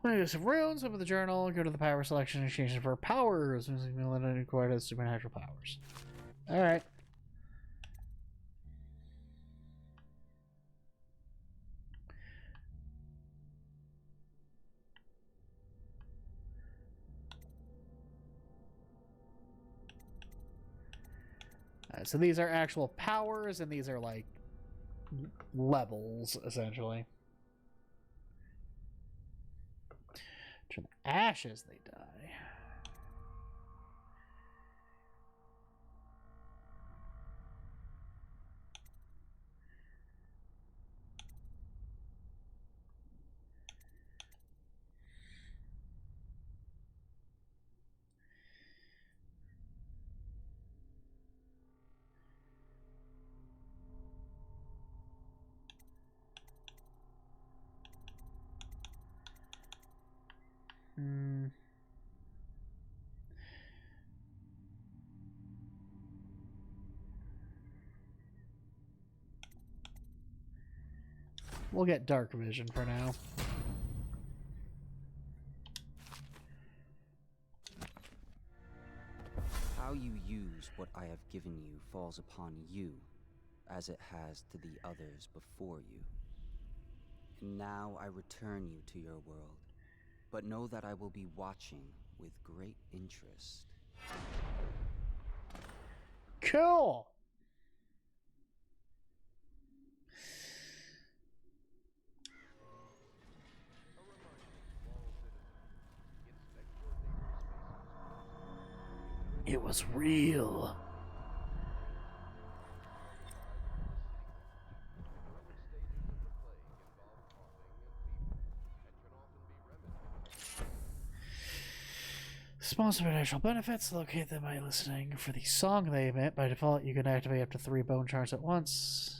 When you some runes, open the journal, go to the power selection and change it for powers. Millennium Court has supernatural powers. Alright. So these are actual powers, and these are like levels, essentially. Turn the ashes, they die. We'll get dark vision for now. How you use what I have given you falls upon you, as it has to the others before you. And now I return you to your world, but know that I will be watching with great interest. Cool! It was real. Small supernatural benefits. Locate them by listening for the song they emit. By default, you can activate up to 3 bone charts at once.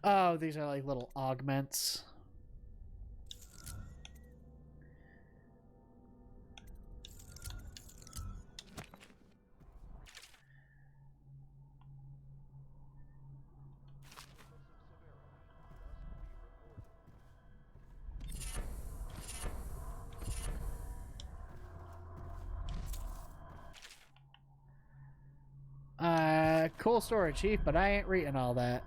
Oh, these are like little augments. Cool story, Chief, but I ain't reading all that.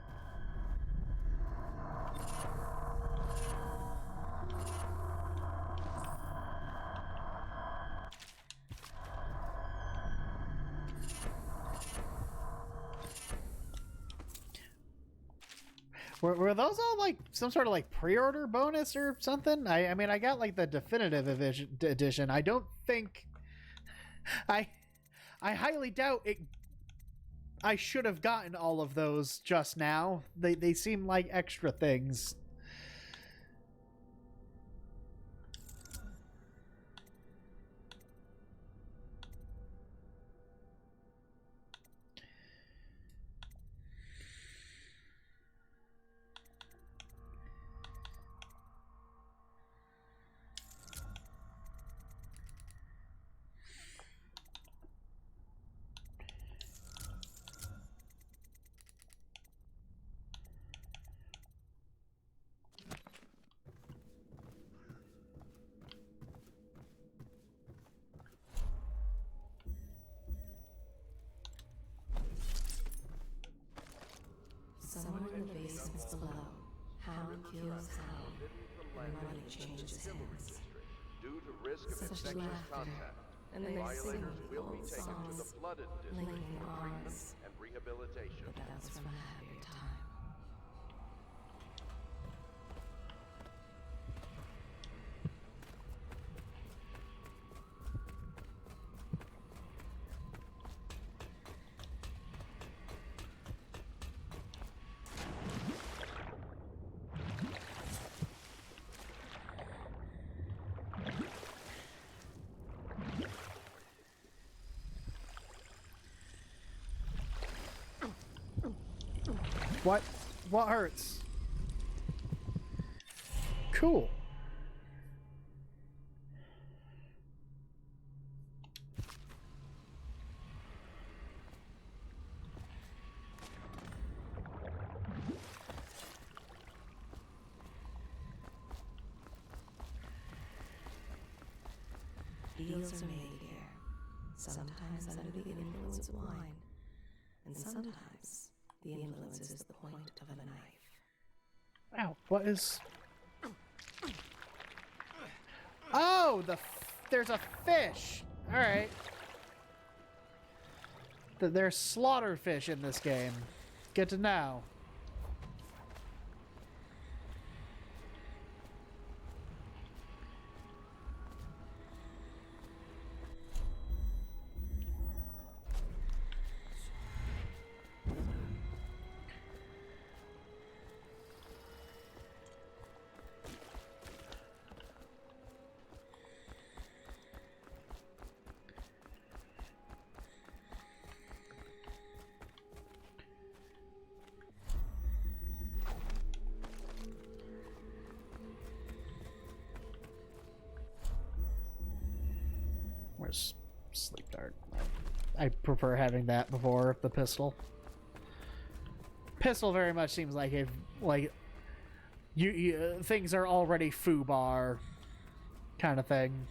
Were those all like some sort of like pre-order bonus or something? I mean, I got like the definitive edition. I don't think I highly doubt it. I should have gotten all of those just now. They seem like extra things. Someone in the basements below. Hound kills Hound. When money changes hands. Due to risk of Such infectious laughter. contact, And they sing violators the will be old taken to the songs, flooded district linking for treatment arms. and rehabilitation. But that was from a happier time. What hurts? Cool. Ideals are made here, sometimes under the influence of wine, and sometimes the influence is the point of a knife. Ow, what is... Oh, there's a fish! Alright. There's slaughter fish in this game. Good to know. Where's sleep dart? I prefer having that before the pistol. Pistol very much seems like if you things are already foobar kind of thing.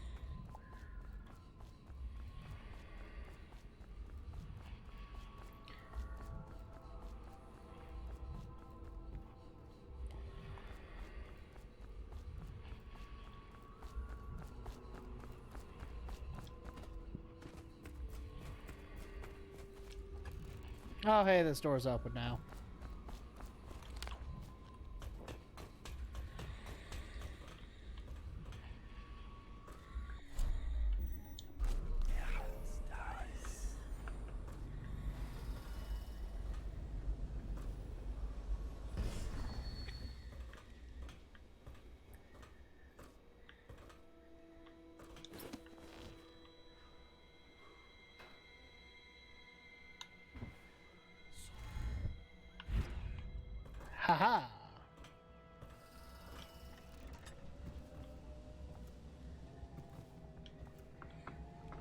Oh, hey, this door's open now. Haha.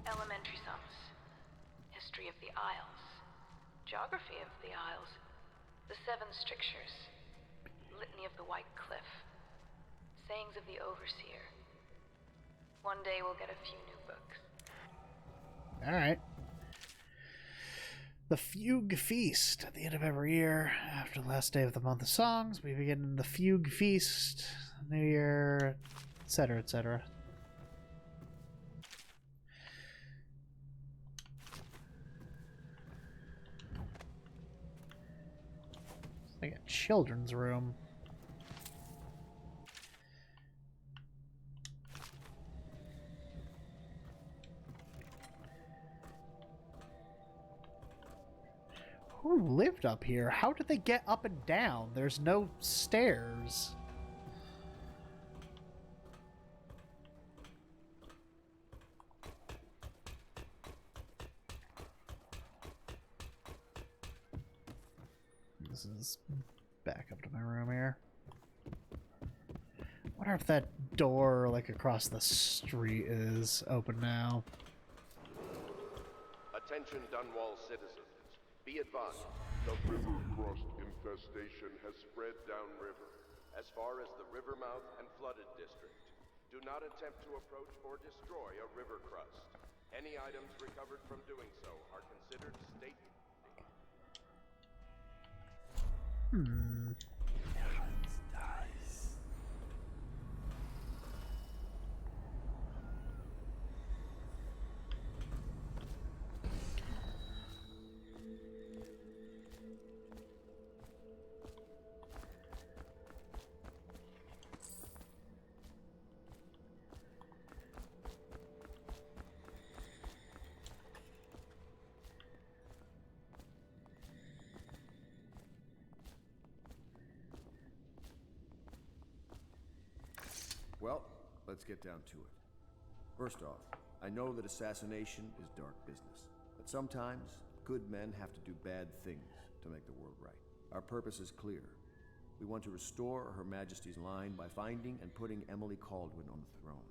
Elementary sums. History of the Isles. Geography of the Isles. The Seven Strictures. Litany of the White Cliff. Sayings of the Overseer. One day we'll get a few new books. Alright. The Fugue Feast. At the end of every year, after the last day of the month of songs, we begin the Fugue Feast, New Year, etc., etc. It's like a children's room. Who lived up here? How did they get up and down? There's no stairs. This is back up to my room here. I wonder if that door, like, across the street is open now. Attention Dunwall citizens. Be advised, the river crust infestation has spread downriver, as far as the river mouth and flooded district. Do not attempt to approach or destroy a river crust. Any items recovered from doing so are considered state... Well, let's get down to it. First off, I know that assassination is dark business, but sometimes good men have to do bad things to make the world right. Our purpose is clear. We want to restore Her Majesty's line by finding and putting Emily Caldwin on the throne.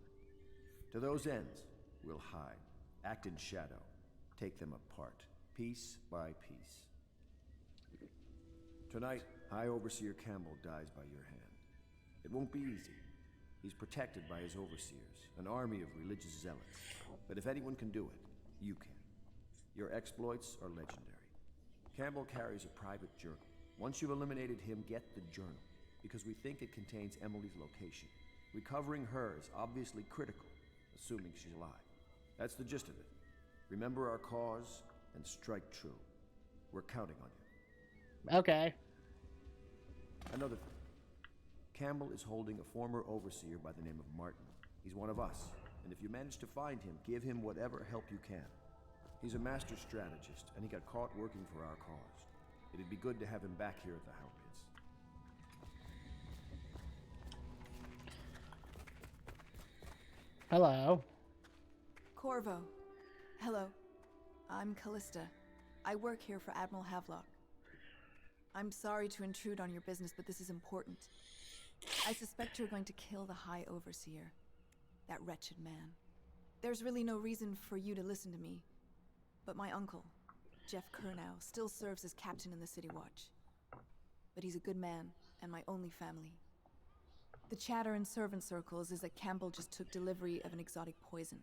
To those ends, we'll hide, act in shadow, take them apart, piece by piece. Tonight, High Overseer Campbell dies by your hand. It won't be easy. He's protected by his overseers, an army of religious zealots. But if anyone can do it, you can. Your exploits are legendary. Campbell carries a private journal. Once you've eliminated him, get the journal, because we think it contains Emily's location. Recovering her is obviously critical, assuming she's alive. That's the gist of it. Remember our cause and strike true. We're counting on you. Okay. Another thing. Campbell is holding a former overseer by the name of Martin. He's one of us, and if you manage to find him, give him whatever help you can. He's a master strategist, and he got caught working for our cause. It'd be good to have him back here at the Hound Pits. Hello. Corvo. Hello. I'm Callista. I work here for Admiral Havelock. I'm sorry to intrude on your business, but this is important. I suspect you're going to kill the High Overseer. That wretched man. There's really no reason for you to listen to me. But my uncle, Jeff Kernow, still serves as captain in the City Watch. But he's a good man, and my only family. The chatter in servant circles is that Campbell just took delivery of an exotic poison.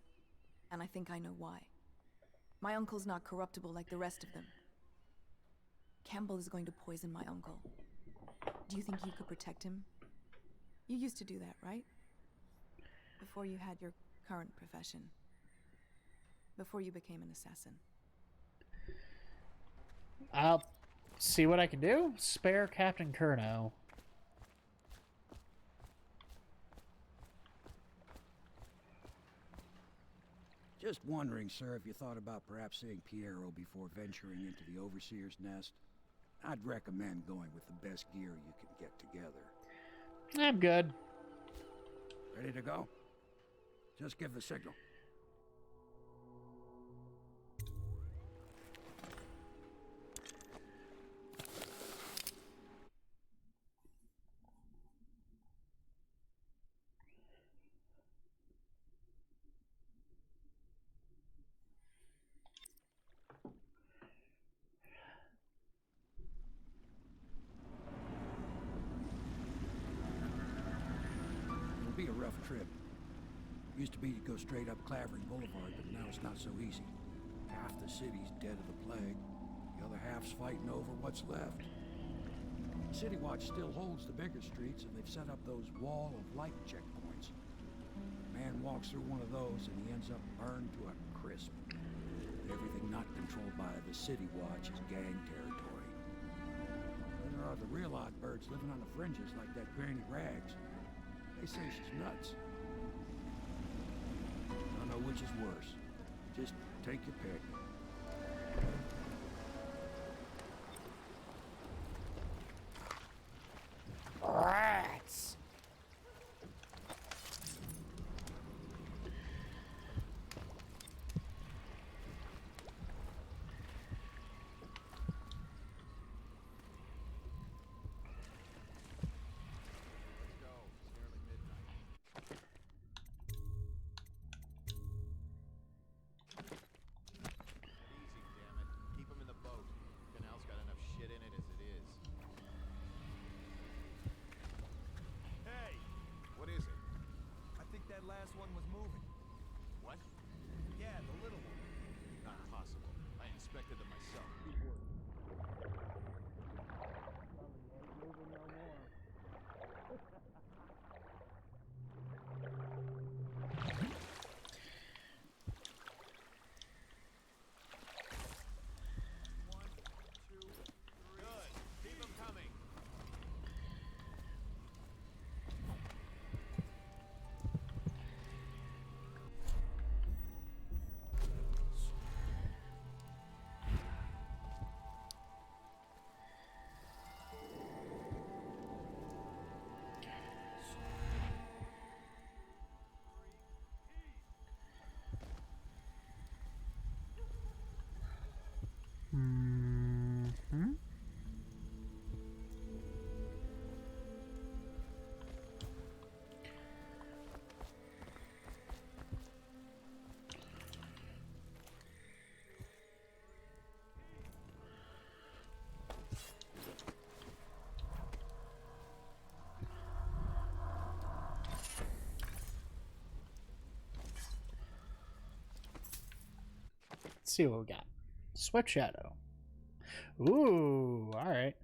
And I think I know why. My uncle's not corruptible like the rest of them. Campbell is going to poison my uncle. Do you think you could protect him? You used to do that, right? Before you had your current profession. Before you became an assassin. I'll see what I can do. Spare Captain Kernow. Just wondering, sir, if you thought about perhaps seeing Piero before venturing into the Overseer's nest. I'd recommend going with the best gear you can get together. I'm good. Ready to go? Just give the signal. It'll be a rough trip. Used to be to go straight up Clavering Boulevard, but now it's not so easy. Half the city's dead of the plague. The other half's fighting over what's left. City Watch still holds the bigger streets, and they've set up those wall of light checkpoints. A man walks through one of those, and he ends up burned to a crisp. Everything not controlled by the City Watch is gang territory. Then there are the real odd birds living on the fringes like that Granny Rags. They say she's nuts. I don't know which is worse. Just take your pick. Rats. Let's see what we got. Sweat Shadow. Ooh, alright.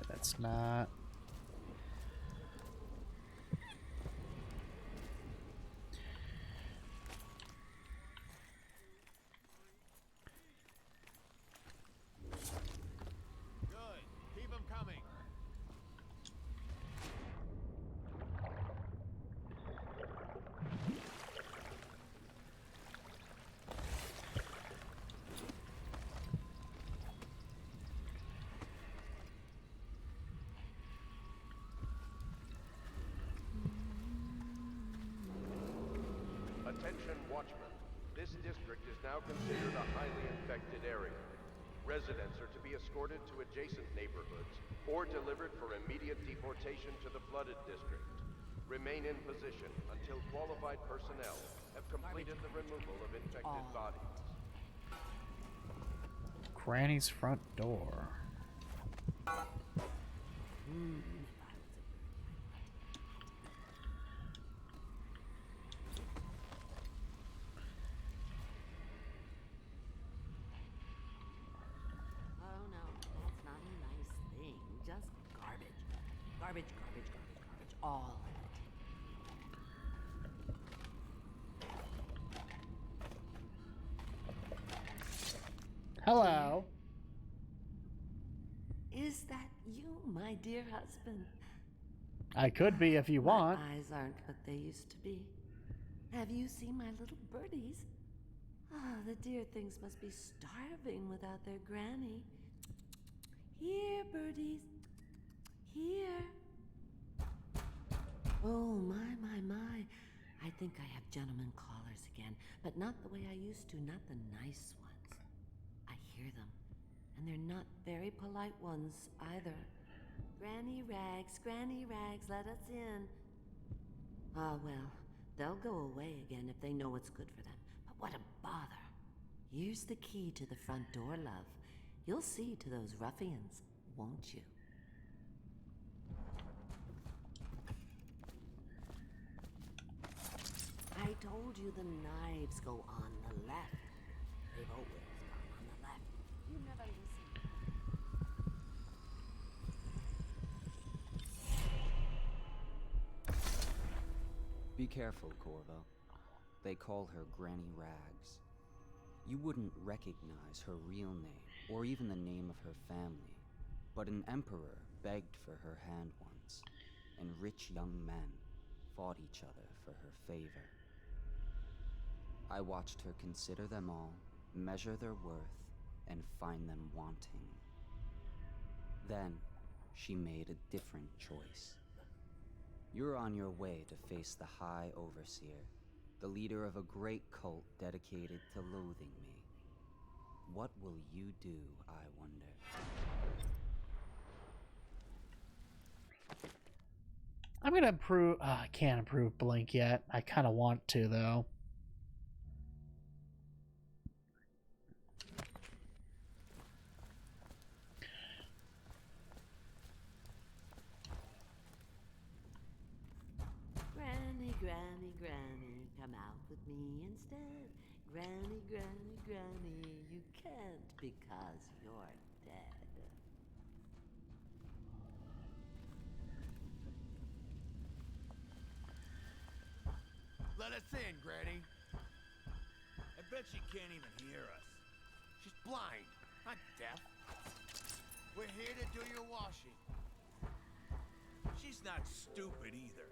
That's not... Keep them coming. Attention, Watchmen. This district is now considered a highly infected area. Residents are to be escorted to adjacent neighborhoods or delivered for immediate deportation to the flooded district. Remain in position until qualified personnel have completed the removal of infected bodies. Granny's front door. Oh no, that's not a nice thing. Just garbage. Garbage, garbage, garbage, garbage. All of it. Hello. Is that you, my dear husband? I could be if you want. My eyes aren't what they used to be. Have you seen my little birdies? Ah, the dear things must be starving without their granny. Here, birdies. Here. Oh, my. I think I have gentlemen callers again, but not the way I used to, not the nice ones. I hear them, and they're not very polite ones either. Granny Rags, let us in. Ah, well, they'll go away again if they know what's good for them. But what a bother. Here's the key to the front door, love. You'll see to those ruffians, won't you? I told you the knives go on the left. They've always gone on the left. You never listen. Be careful, Corvo. They call her Granny Rags. You wouldn't recognize her real name, or even the name of her family, but an emperor begged for her hand once, and rich young men fought each other for her favor. I watched her consider them all, measure their worth, and find them wanting. Then, she made a different choice. You're on your way to face the High Overseer, the leader of a great cult dedicated to loathing me. What will you do, I wonder? I'm gonna improve. I can't improve Blink yet. I kind of want to, though. Granny, come out with me instead. Granny, you can't because you're dead. Let us in, Granny. I bet she can't even hear us. She's blind, not deaf. We're here to do your washing. She's not stupid either.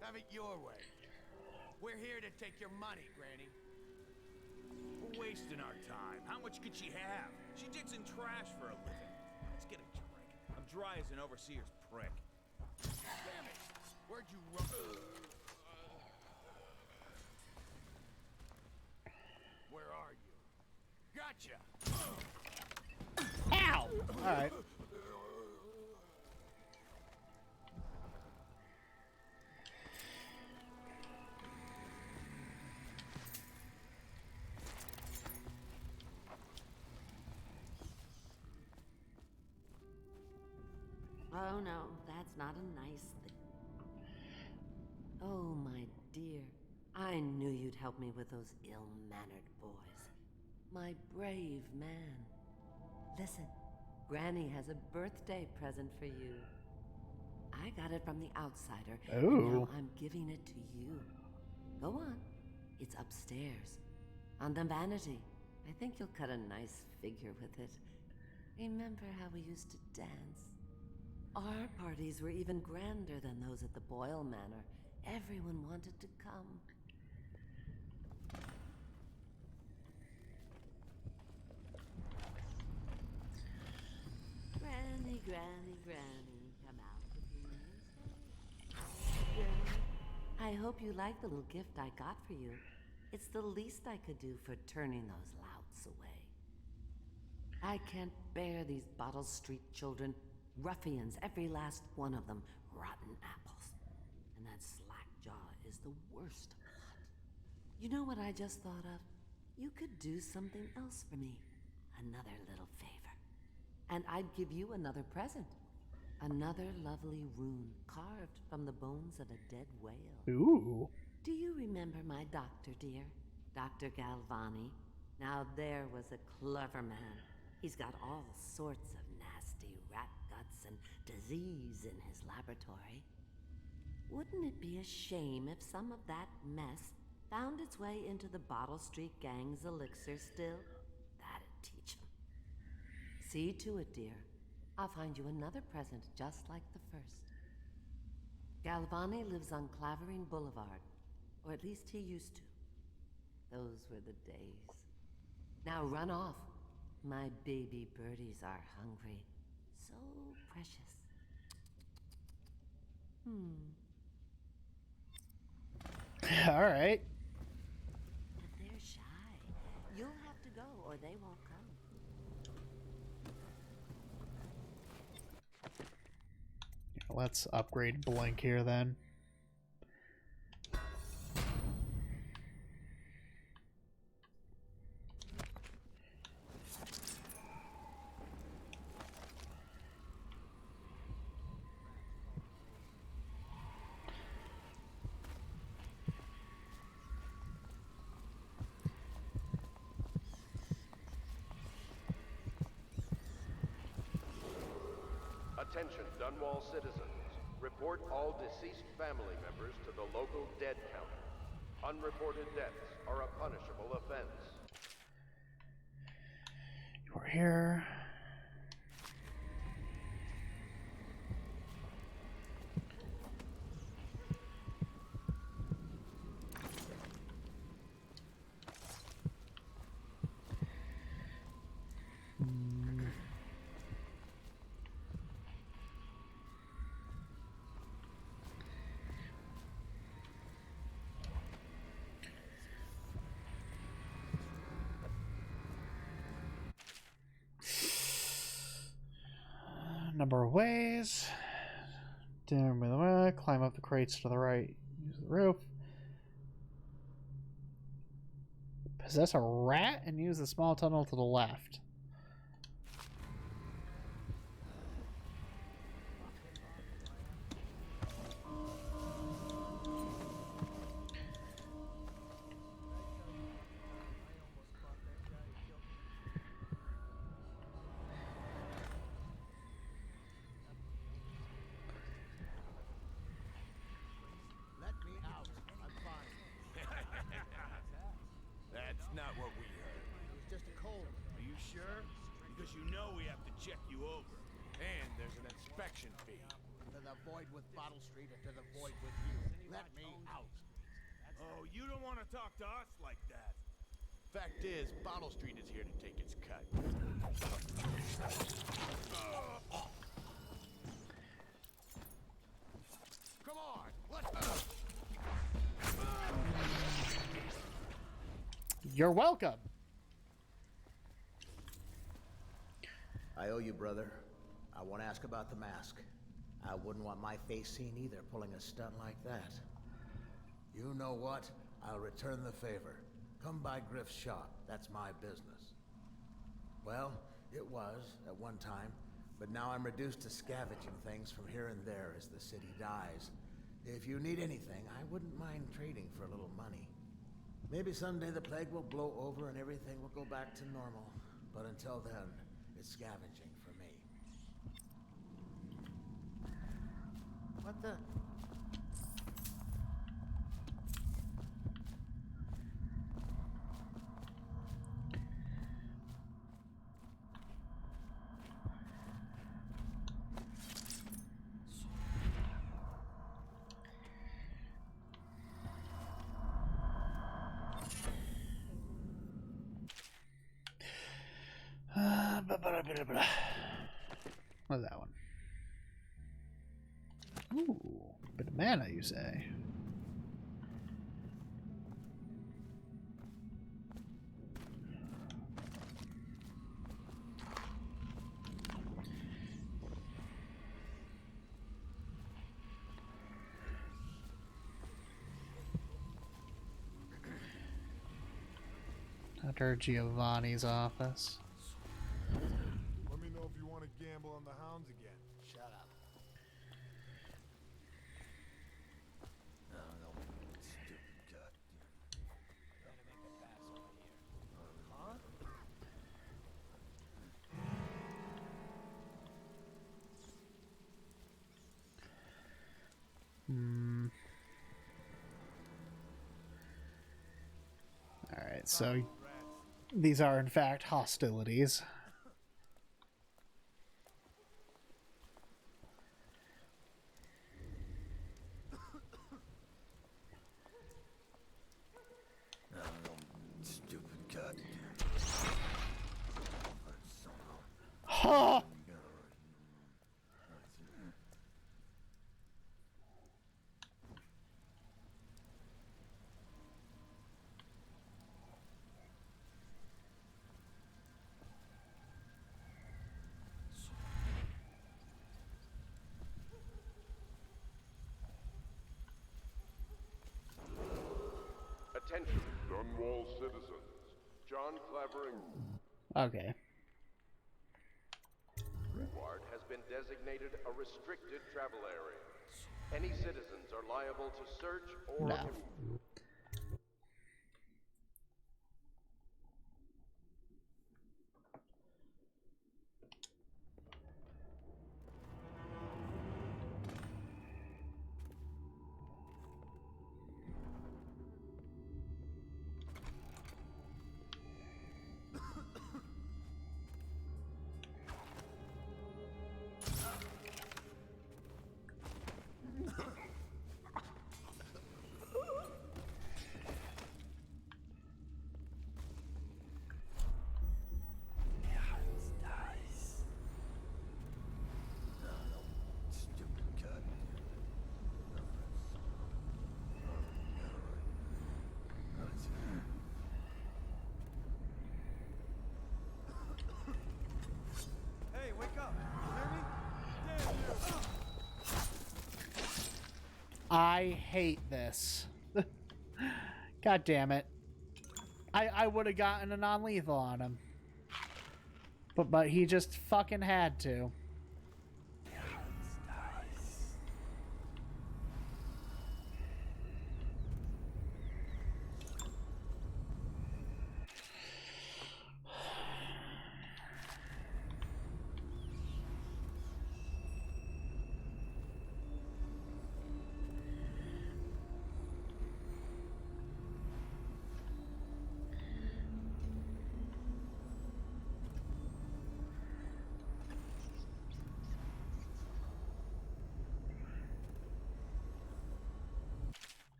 Have it your way. We're here to take your money, Granny. We're wasting our time. How much could she have? She digs in trash for a living. Let's get a drink. I'm dry as an overseer's prick. Damn it! Where'd you run? Where are you? Gotcha! Ow! Alright. Oh no, that's not a nice thing. Oh, my dear. I knew you'd help me with those ill-mannered boys. My brave man. Listen, Granny has a birthday present for you. I got it from the outsider, and now I'm giving it to you. Go on. It's upstairs. On the vanity. I think you'll cut a nice figure with it. Remember how we used to dance? Our parties were even grander than those at the Boyle Manor. Everyone wanted to come. Granny, Granny, Granny, come out with me and stay. I hope you like the little gift I got for you. It's the least I could do for turning those louts away. I can't bear these Bottle Street children. Ruffians, every last one of them. Rotten apples. And that slack jaw is the worst of the lot. You know what I just thought of? You could do something else for me. Another little favor. And I'd give you another present. Another lovely rune carved from the bones of a dead whale. Ooh. Do you remember my doctor, dear? Dr. Galvani? Now there was a clever man. He's got all sorts of nasty rat guts and disease in his laboratory. Wouldn't it be a shame if some of that mess found its way into the Bottle Street Gang's elixir still? That'd teach him. See to it, dear. I'll find you another present just like the first. Galvani lives on Clavering Boulevard, or at least he used to. Those were the days. Now run off. My baby birdies are hungry. So precious. All right. But they're shy. You'll have to go, or they won't come. Let's upgrade Blink here then. Attention, Dunwall citizens. Report all deceased family members to the local dead counter. Unreported deaths are a punishable offense. We're here. Number of ways. Down by the way, climb up the crates to the right. Use the roof. Possess a rat and use the small tunnel to the left. Let me out. I'm fine. That's not what we heard. It was just a cold. Are you sure? Because you know we have to check you over. And there's an inspection fee. To the void with Bottle Street or to the void with you. Let me out. Oh, you don't want to talk to us like that. Fact is, Bottle Street is here to take its cut. Come on, let's go. You're welcome. I owe you, brother. I want to ask about the mask. I wouldn't want my face seen either, pulling a stunt like that. You know what? I'll return the favor. Come by Griff's shop. That's my business. Well, it was, at one time, but now I'm reduced to scavenging things from here and there as the city dies. If you need anything, I wouldn't mind trading for a little money. Maybe someday the plague will blow over and everything will go back to normal. But until then, it's scavenging for me. What the? What's that one? Ooh, bit of mana, you say? Dr. Giovanni's office. Let me know if you want to gamble on the hounds again. Shut up. No, stupid god. Better make a pass over here. Huh? Alright, so these are in fact hostilities. Stupid god. Ha! Attention, Dunwall citizens. John Clavering Okay. Ward has been designated a restricted travel area. Any citizens are liable to search or No. Hey, wake up! You hear me? Damn you! I hate this. God damn it. I would have gotten a non-lethal on him. But he just fucking had to.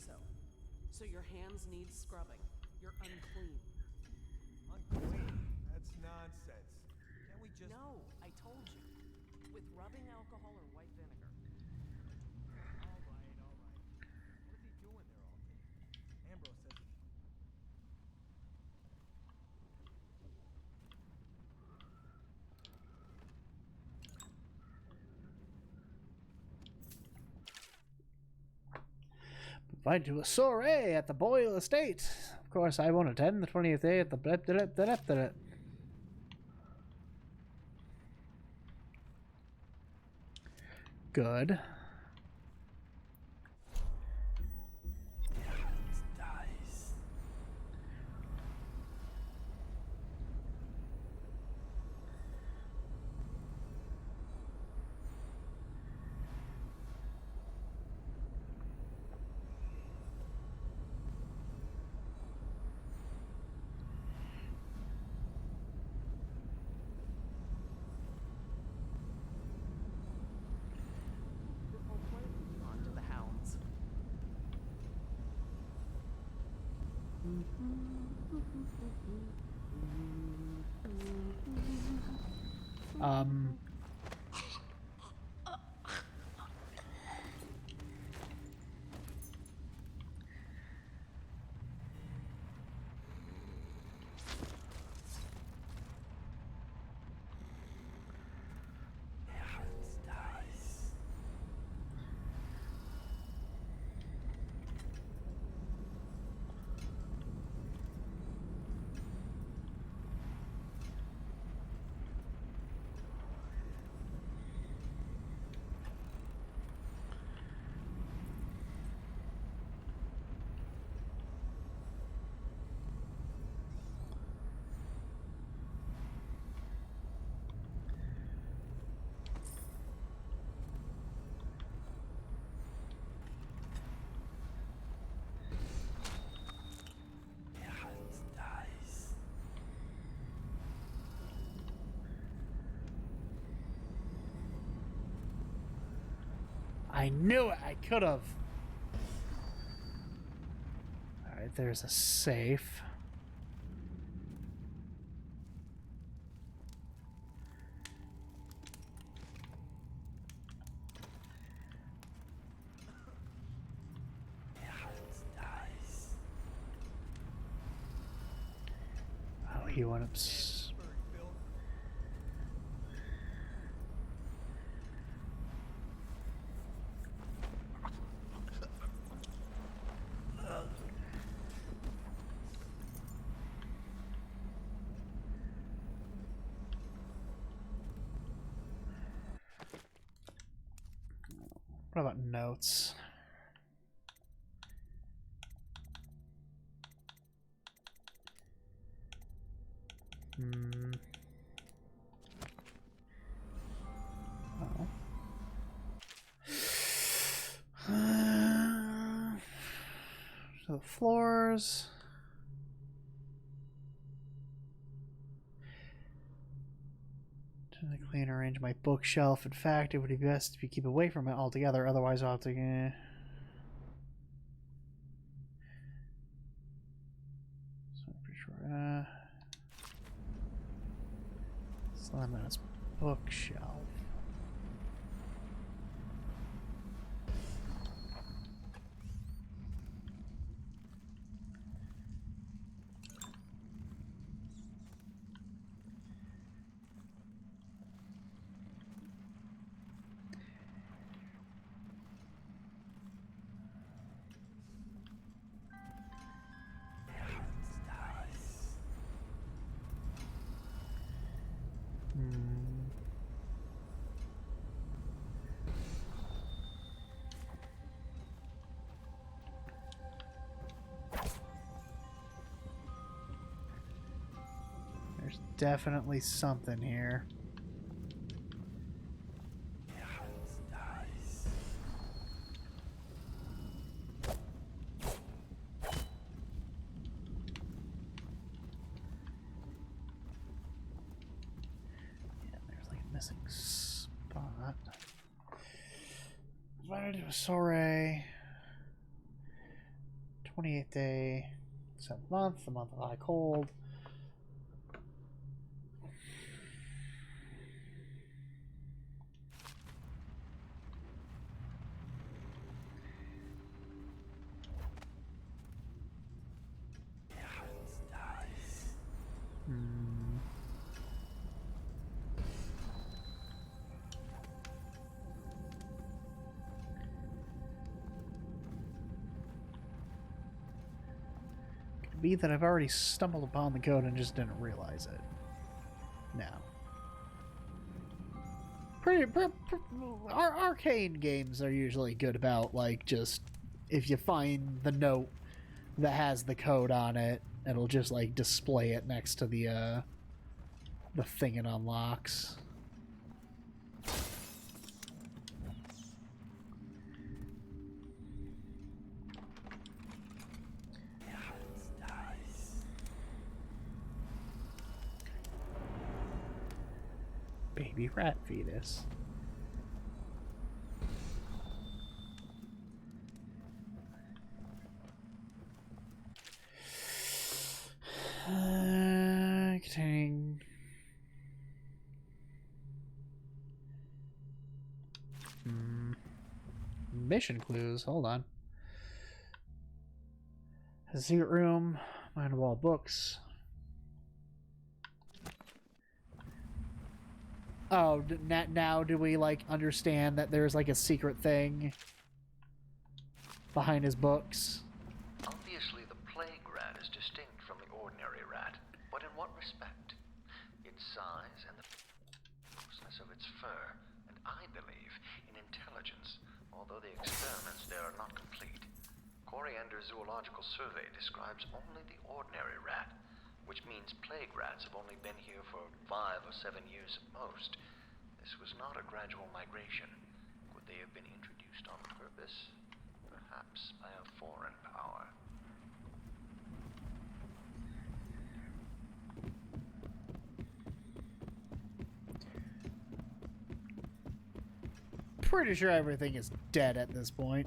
so. So your hands need scrubbing. You're unclean. Unclean? That's nonsense. Can't we just... No, I told you. With rubbing alcohol or white vinegar. All right, all right. What is he doing there all day? Ambrose says it's... Invited to a soiree at the Boyle Estate. Of course, I won't attend the 20th day at the Good. On to the hounds. I knew it! I could have! Alright, there's a safe. Oh, he went up. What about notes? Oh. So the floors. To clean, arrange my bookshelf. In fact, it would be best if you keep away from it altogether. Otherwise, I'll have to. So I'm pretty sure. Slam on its bookshelf. There's definitely something here. Yeah, there's like a missing spot. Invited to a soiree. 28th day, 7th month, the month of high cold. Could be that I've already stumbled upon the code and just didn't realize it. Now. Arcane games are usually good about, like, just if you find the note that has the code on it, it'll just like display it next to the thing it unlocks. Baby rat fetus. Containing mission clues. Hold on. A secret room, mind wall books. Oh, now do we like understand that there's like a secret thing behind his books? Obviously, the plague rat is distinct from the ordinary rat, but in what respect? Its size and the closeness of its fur, and I believe in intelligence, although the experiments there are not complete. Coriander's zoological survey describes only the ordinary rat, which means plague rats have only been here for 5 or 7 years at most. This was not a gradual migration. Could they have been introduced on purpose? Perhaps by a foreign power. Pretty sure everything is dead at this point.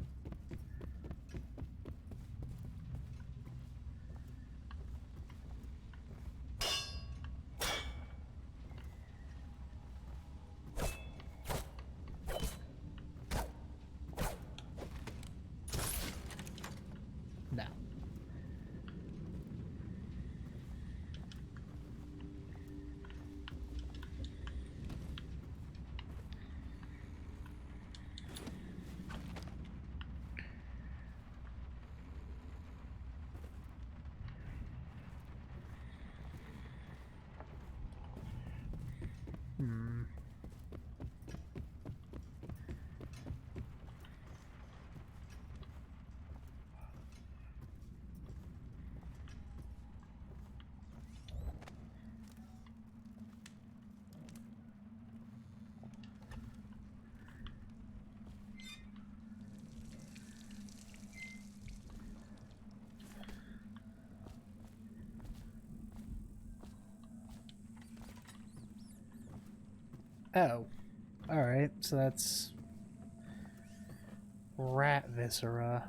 Oh, alright, so that's rat viscera.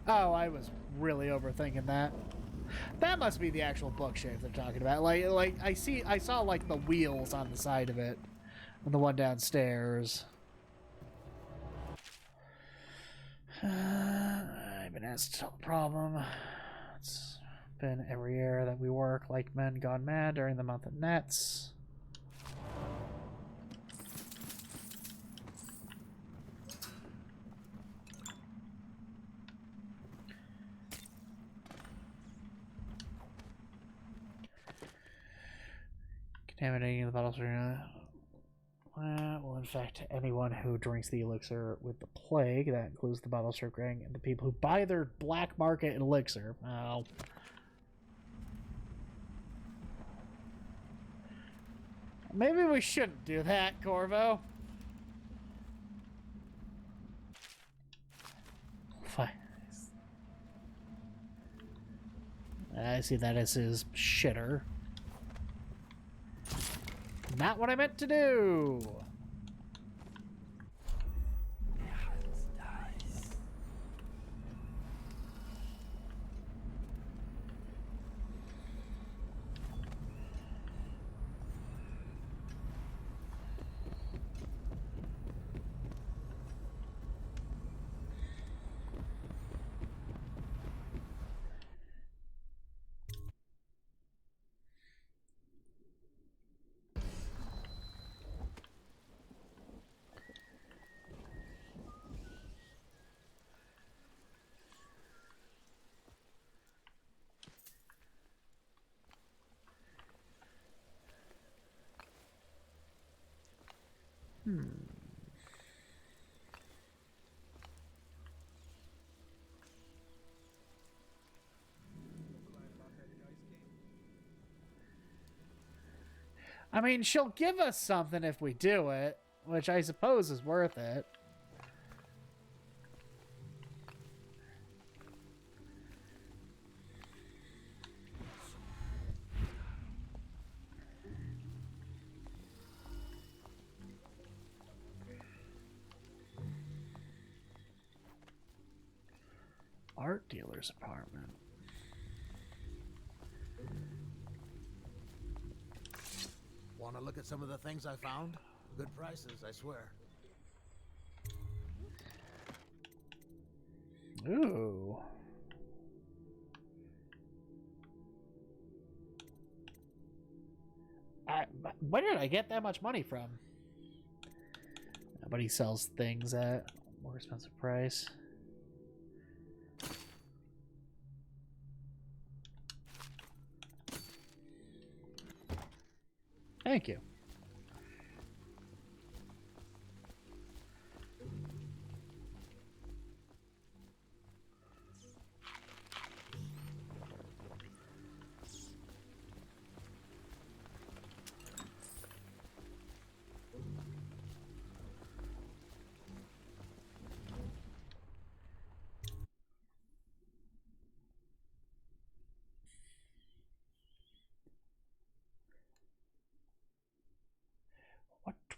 Oh, I was really overthinking that. That must be the actual book shape they're talking about. Like I saw like the wheels on the side of it, and the one downstairs. I've been asked to tell the problem. It's been every year that we work like men gone mad during the month of Nets. Contaminating the bottles will infect anyone who drinks the elixir with the plague. That includes the bottle circulating and the people who buy their black market elixir. Oh. Maybe we shouldn't do that, Corvo. Fine. I see that as his shitter. Not what I meant to do! I mean, she'll give us something if we do it, which I suppose is worth it. Art dealer's apartment. Want to look at some of the things I found? Good prices, I swear. Ooh. Where did I get that much money from? Nobody sells things at more expensive price. Thank you.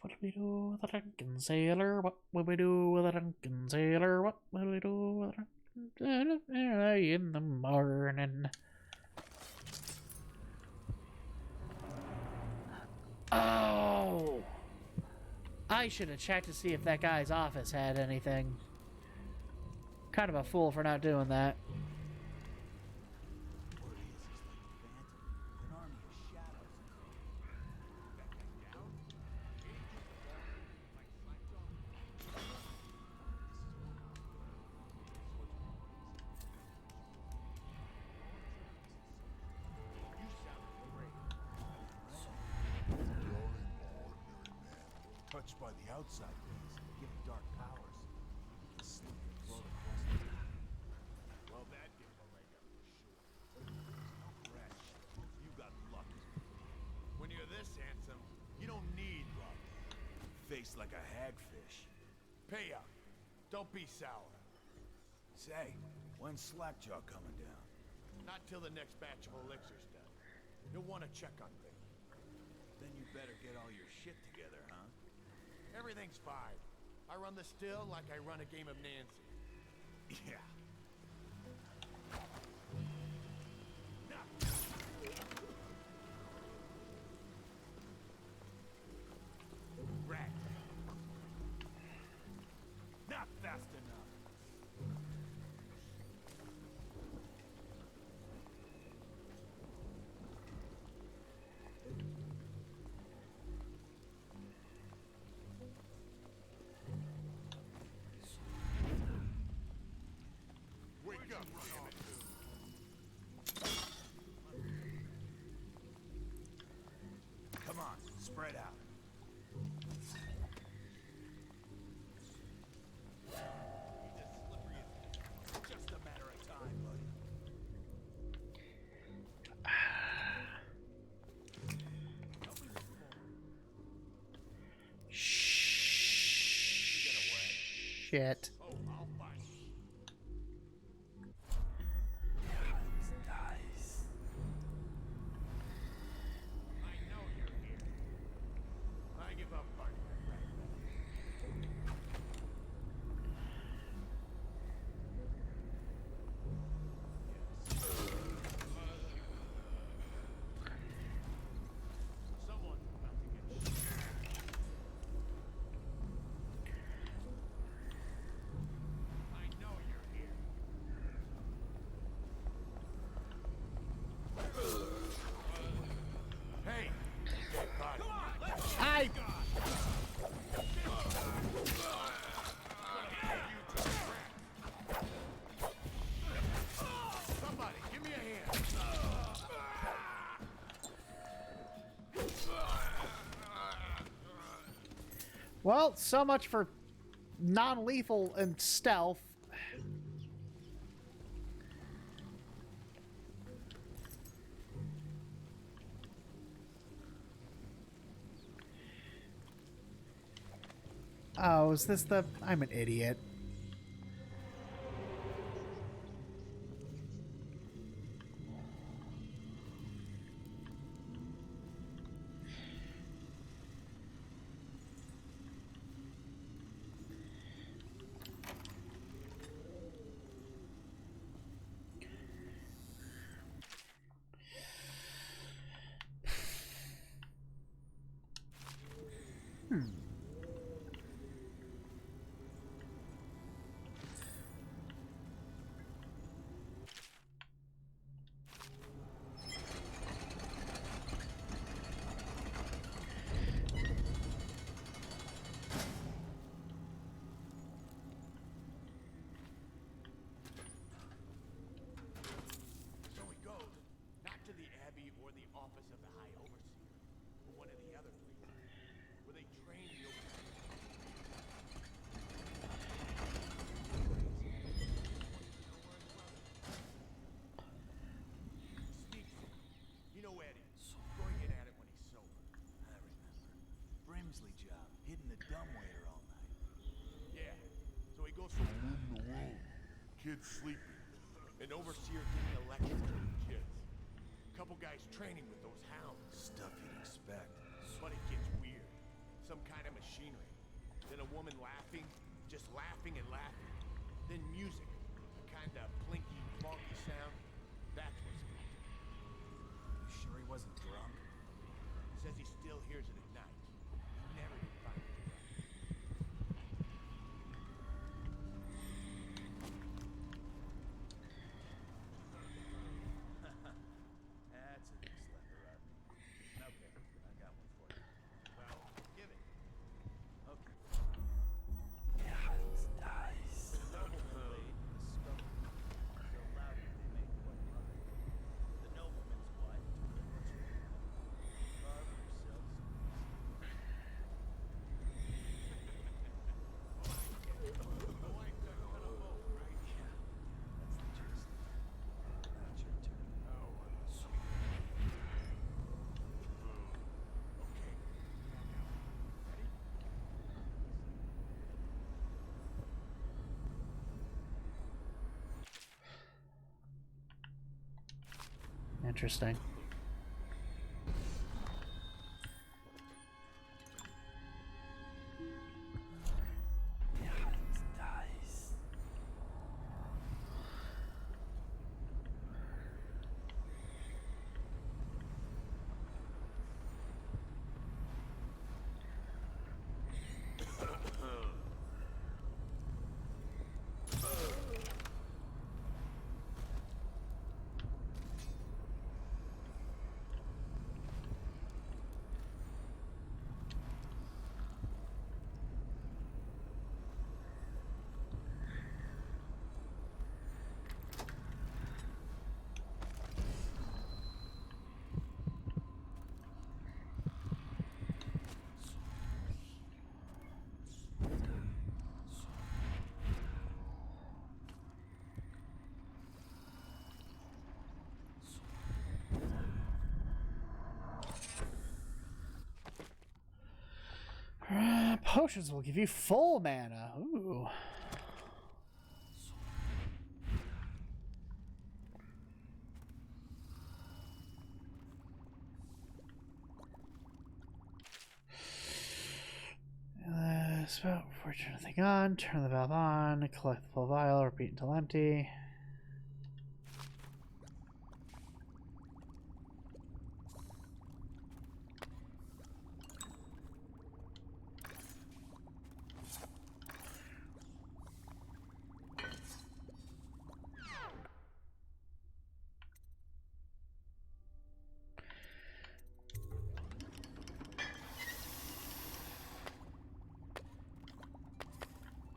What will we do with a drunken sailor? What will we do with a drunken sailor? What will we do with a drunken sailor in the morning? Oh! I should have checked to see if that guy's office had anything. Kind of a fool for not doing that. Touched by the outside things, given dark powers. The slip and float across the well, that gave a leg up for sure. No crash. You got lucky. When you're this handsome, you don't need luck. Face like a hagfish. Pay up. Don't be sour. Say, when's Slackjaw coming down? Not till the next batch of elixirs done. You'll want to check on things. Then you better get all your shit together, huh? Everything's fine. I run the still like I run a game of Nancy. Yeah. Rat. Not fast enough. Wake up, damn it. Come on, spread out. Just a matter of time, buddy. Shit. Oh, I'll find you. die! Somebody, give me a hand. Well, so much for non-lethal and stealth. Oh, is this the... I'm an idiot. So we go, not to the Abbey or the office of the High Overseer, but one of the other places, where they train the Sneaks in. You know Eddie. Going at it when he's sober. I remember. Brimsley job, hitting the dumbwaiter all night. Yeah. So he goes from room to room. Kids sleeping. An overseer giving a lecture to the kids. Couple guys training with those hounds. Stuff you'd expect. But it gets weird. Some kind of machinery. Then a woman laughing. Just laughing and laughing. Then music. A kind of plinky, plonky sound. That's what's good. You sure he wasn't drunk? Says he still hears it at night. Never did find it. That's a big slipper up. Okay, I got one for you. Well, give it. Okay. Dice. Double blade, a scope. So loud that they make one mother. The nobleman's wife took the butcher. Carved herself some The wife got cut up both, right? Yeah, that's the gist. Now it's your turn. Oh, sweet. Okay. Ready? Interesting. Dice. Potions will give you full mana. Ooh. Spout before you turn the thing on. Turn the valve on. Collect the full vial. Repeat until empty.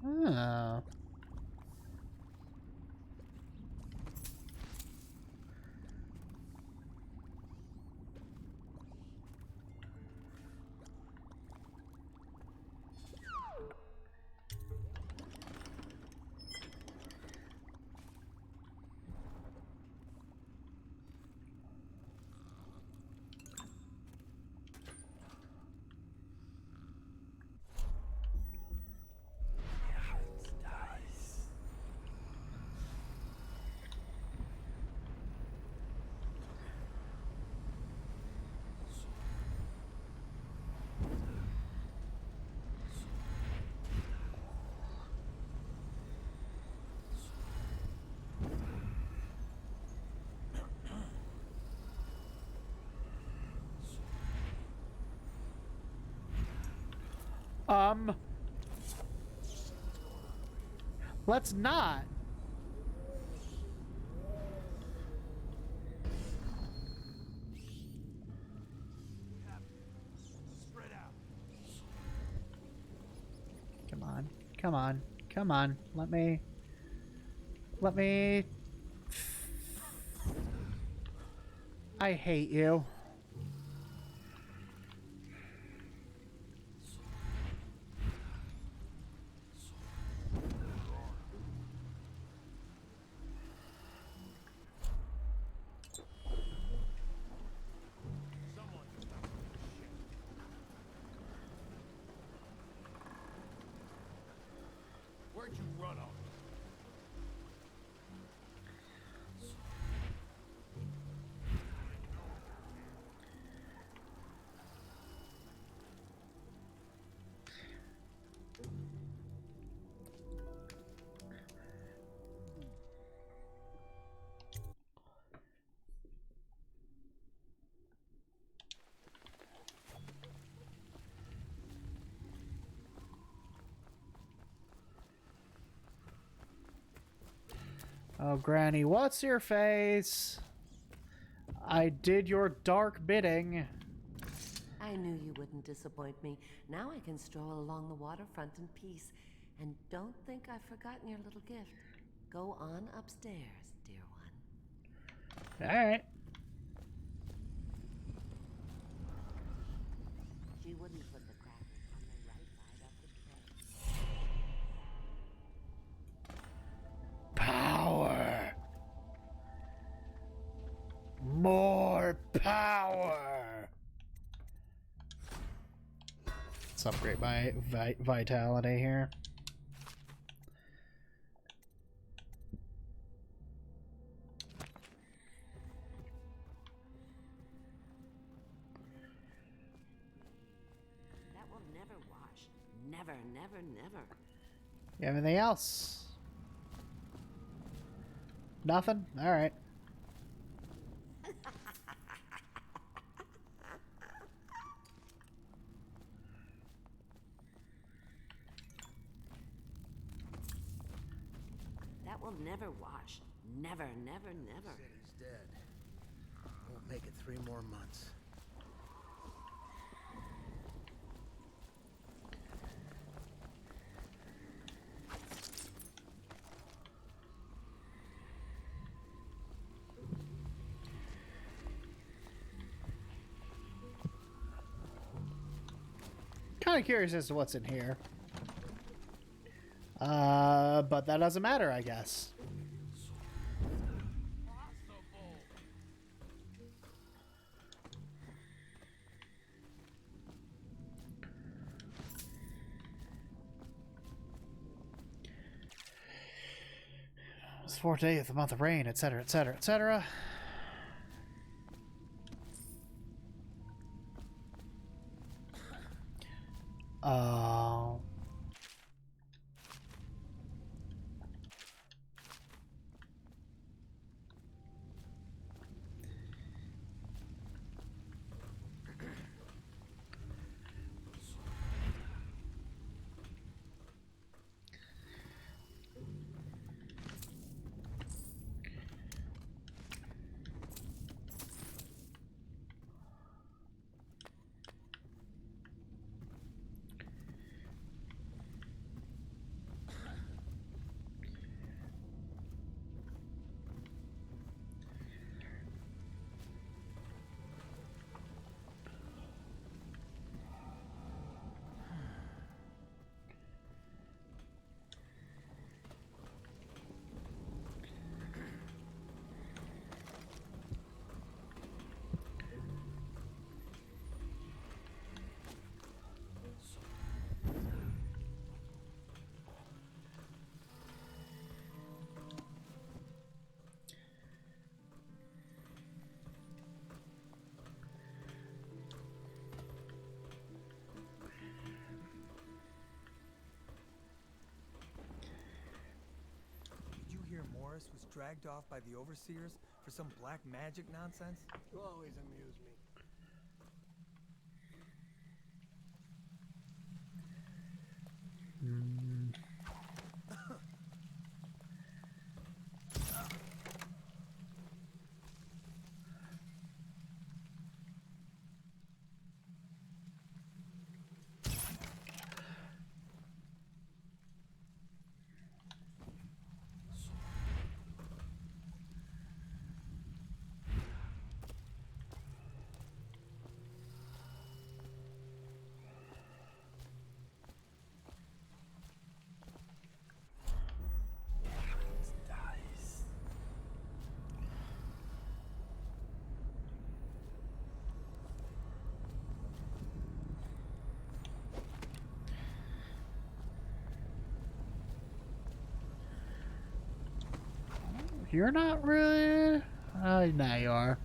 Oh. Let's not. Spread out. Come on. Come on. Come on. Let me... I hate you. Where'd you run off? Oh, Granny, what's your face? I did your dark bidding. I knew you wouldn't disappoint me. Now I can stroll along the waterfront in peace. And don't think I've forgotten your little gift. Go on upstairs, dear one. Alright. She wouldn't put the crackers on the right side of the tray. Power. More power. Let's upgrade my vitality here. That will never wash. Never, never, never. You have anything else? Nothing? Alright. That will never wash. Never, never, never. Said he's dead. Won't make it 3 more months. Kind of curious as to what's in here. But that doesn't matter, I guess. It's 4th day of the month of rain, etc., etc., etc. Oh. dragged off by the overseers for some black magic nonsense? You always amuse me. You're not really... now you are.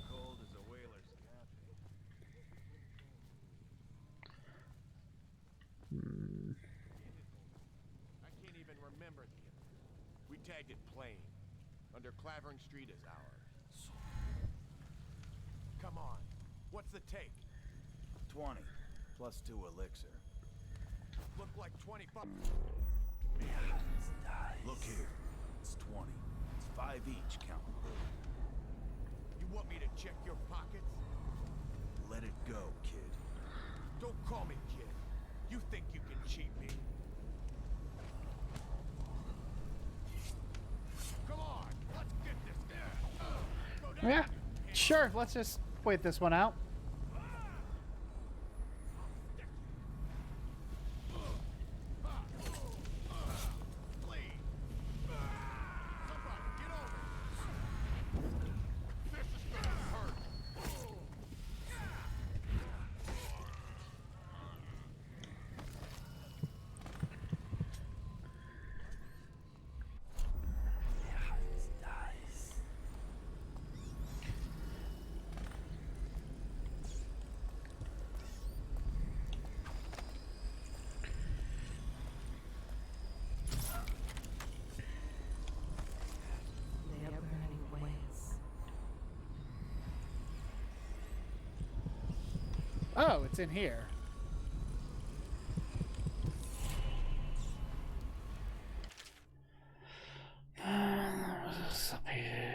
Cold as a whaler's I can't even remember the interview. We tagged it plain. Under Clavering Street is ours. Come on. What's the take? 20, plus 2 elixir. Look like 20 bucks. Look here, it's 20. It's 5 each, count. You want me to check your pockets? Let it go, kid. Don't call me kid. You think you can cheat me? Come on, let's get this. Yeah, sure. Let's just wait this one out. They are burning whales. Oh, it's in here. What's up here?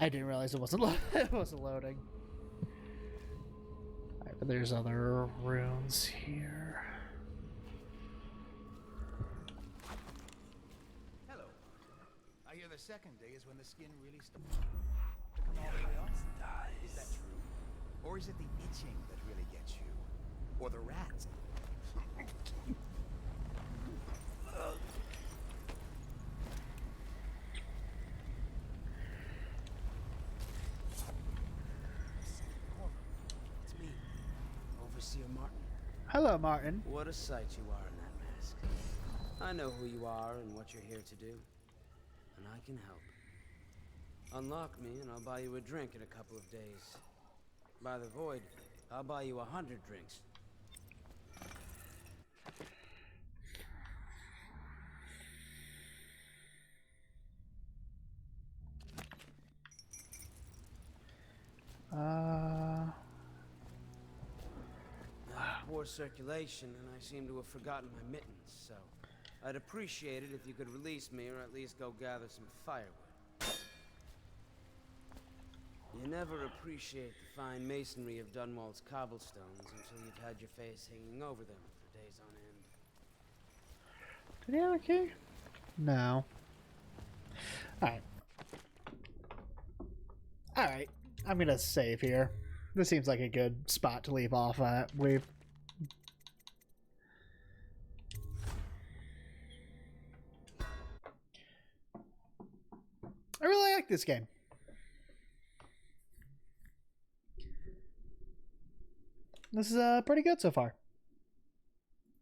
I didn't realize it wasn't it wasn't loading. Alright, but there's other runes here. Hello. I hear the second day is when the skin really starts to come all the way off. Is that true? Or is it the itching that really gets you? Or the rats? It's me, Overseer Martin. Hello, Martin. What a sight you are in that mask. I know who you are and what you're here to do, and I can help. Unlock me and I'll buy you a drink in a couple of days. By the void, I'll buy you 100 drinks. Poor circulation, and I seem to have forgotten my mittens, so I'd appreciate it if you could release me or at least go gather some firewood. You never appreciate the fine masonry of Dunwall's cobblestones until you've had your face hanging over them for days on end. Did he have a key? No. Alright. Alright. I'm gonna save here. This seems like a good spot to leave off at. I really like this game. This is pretty good so far.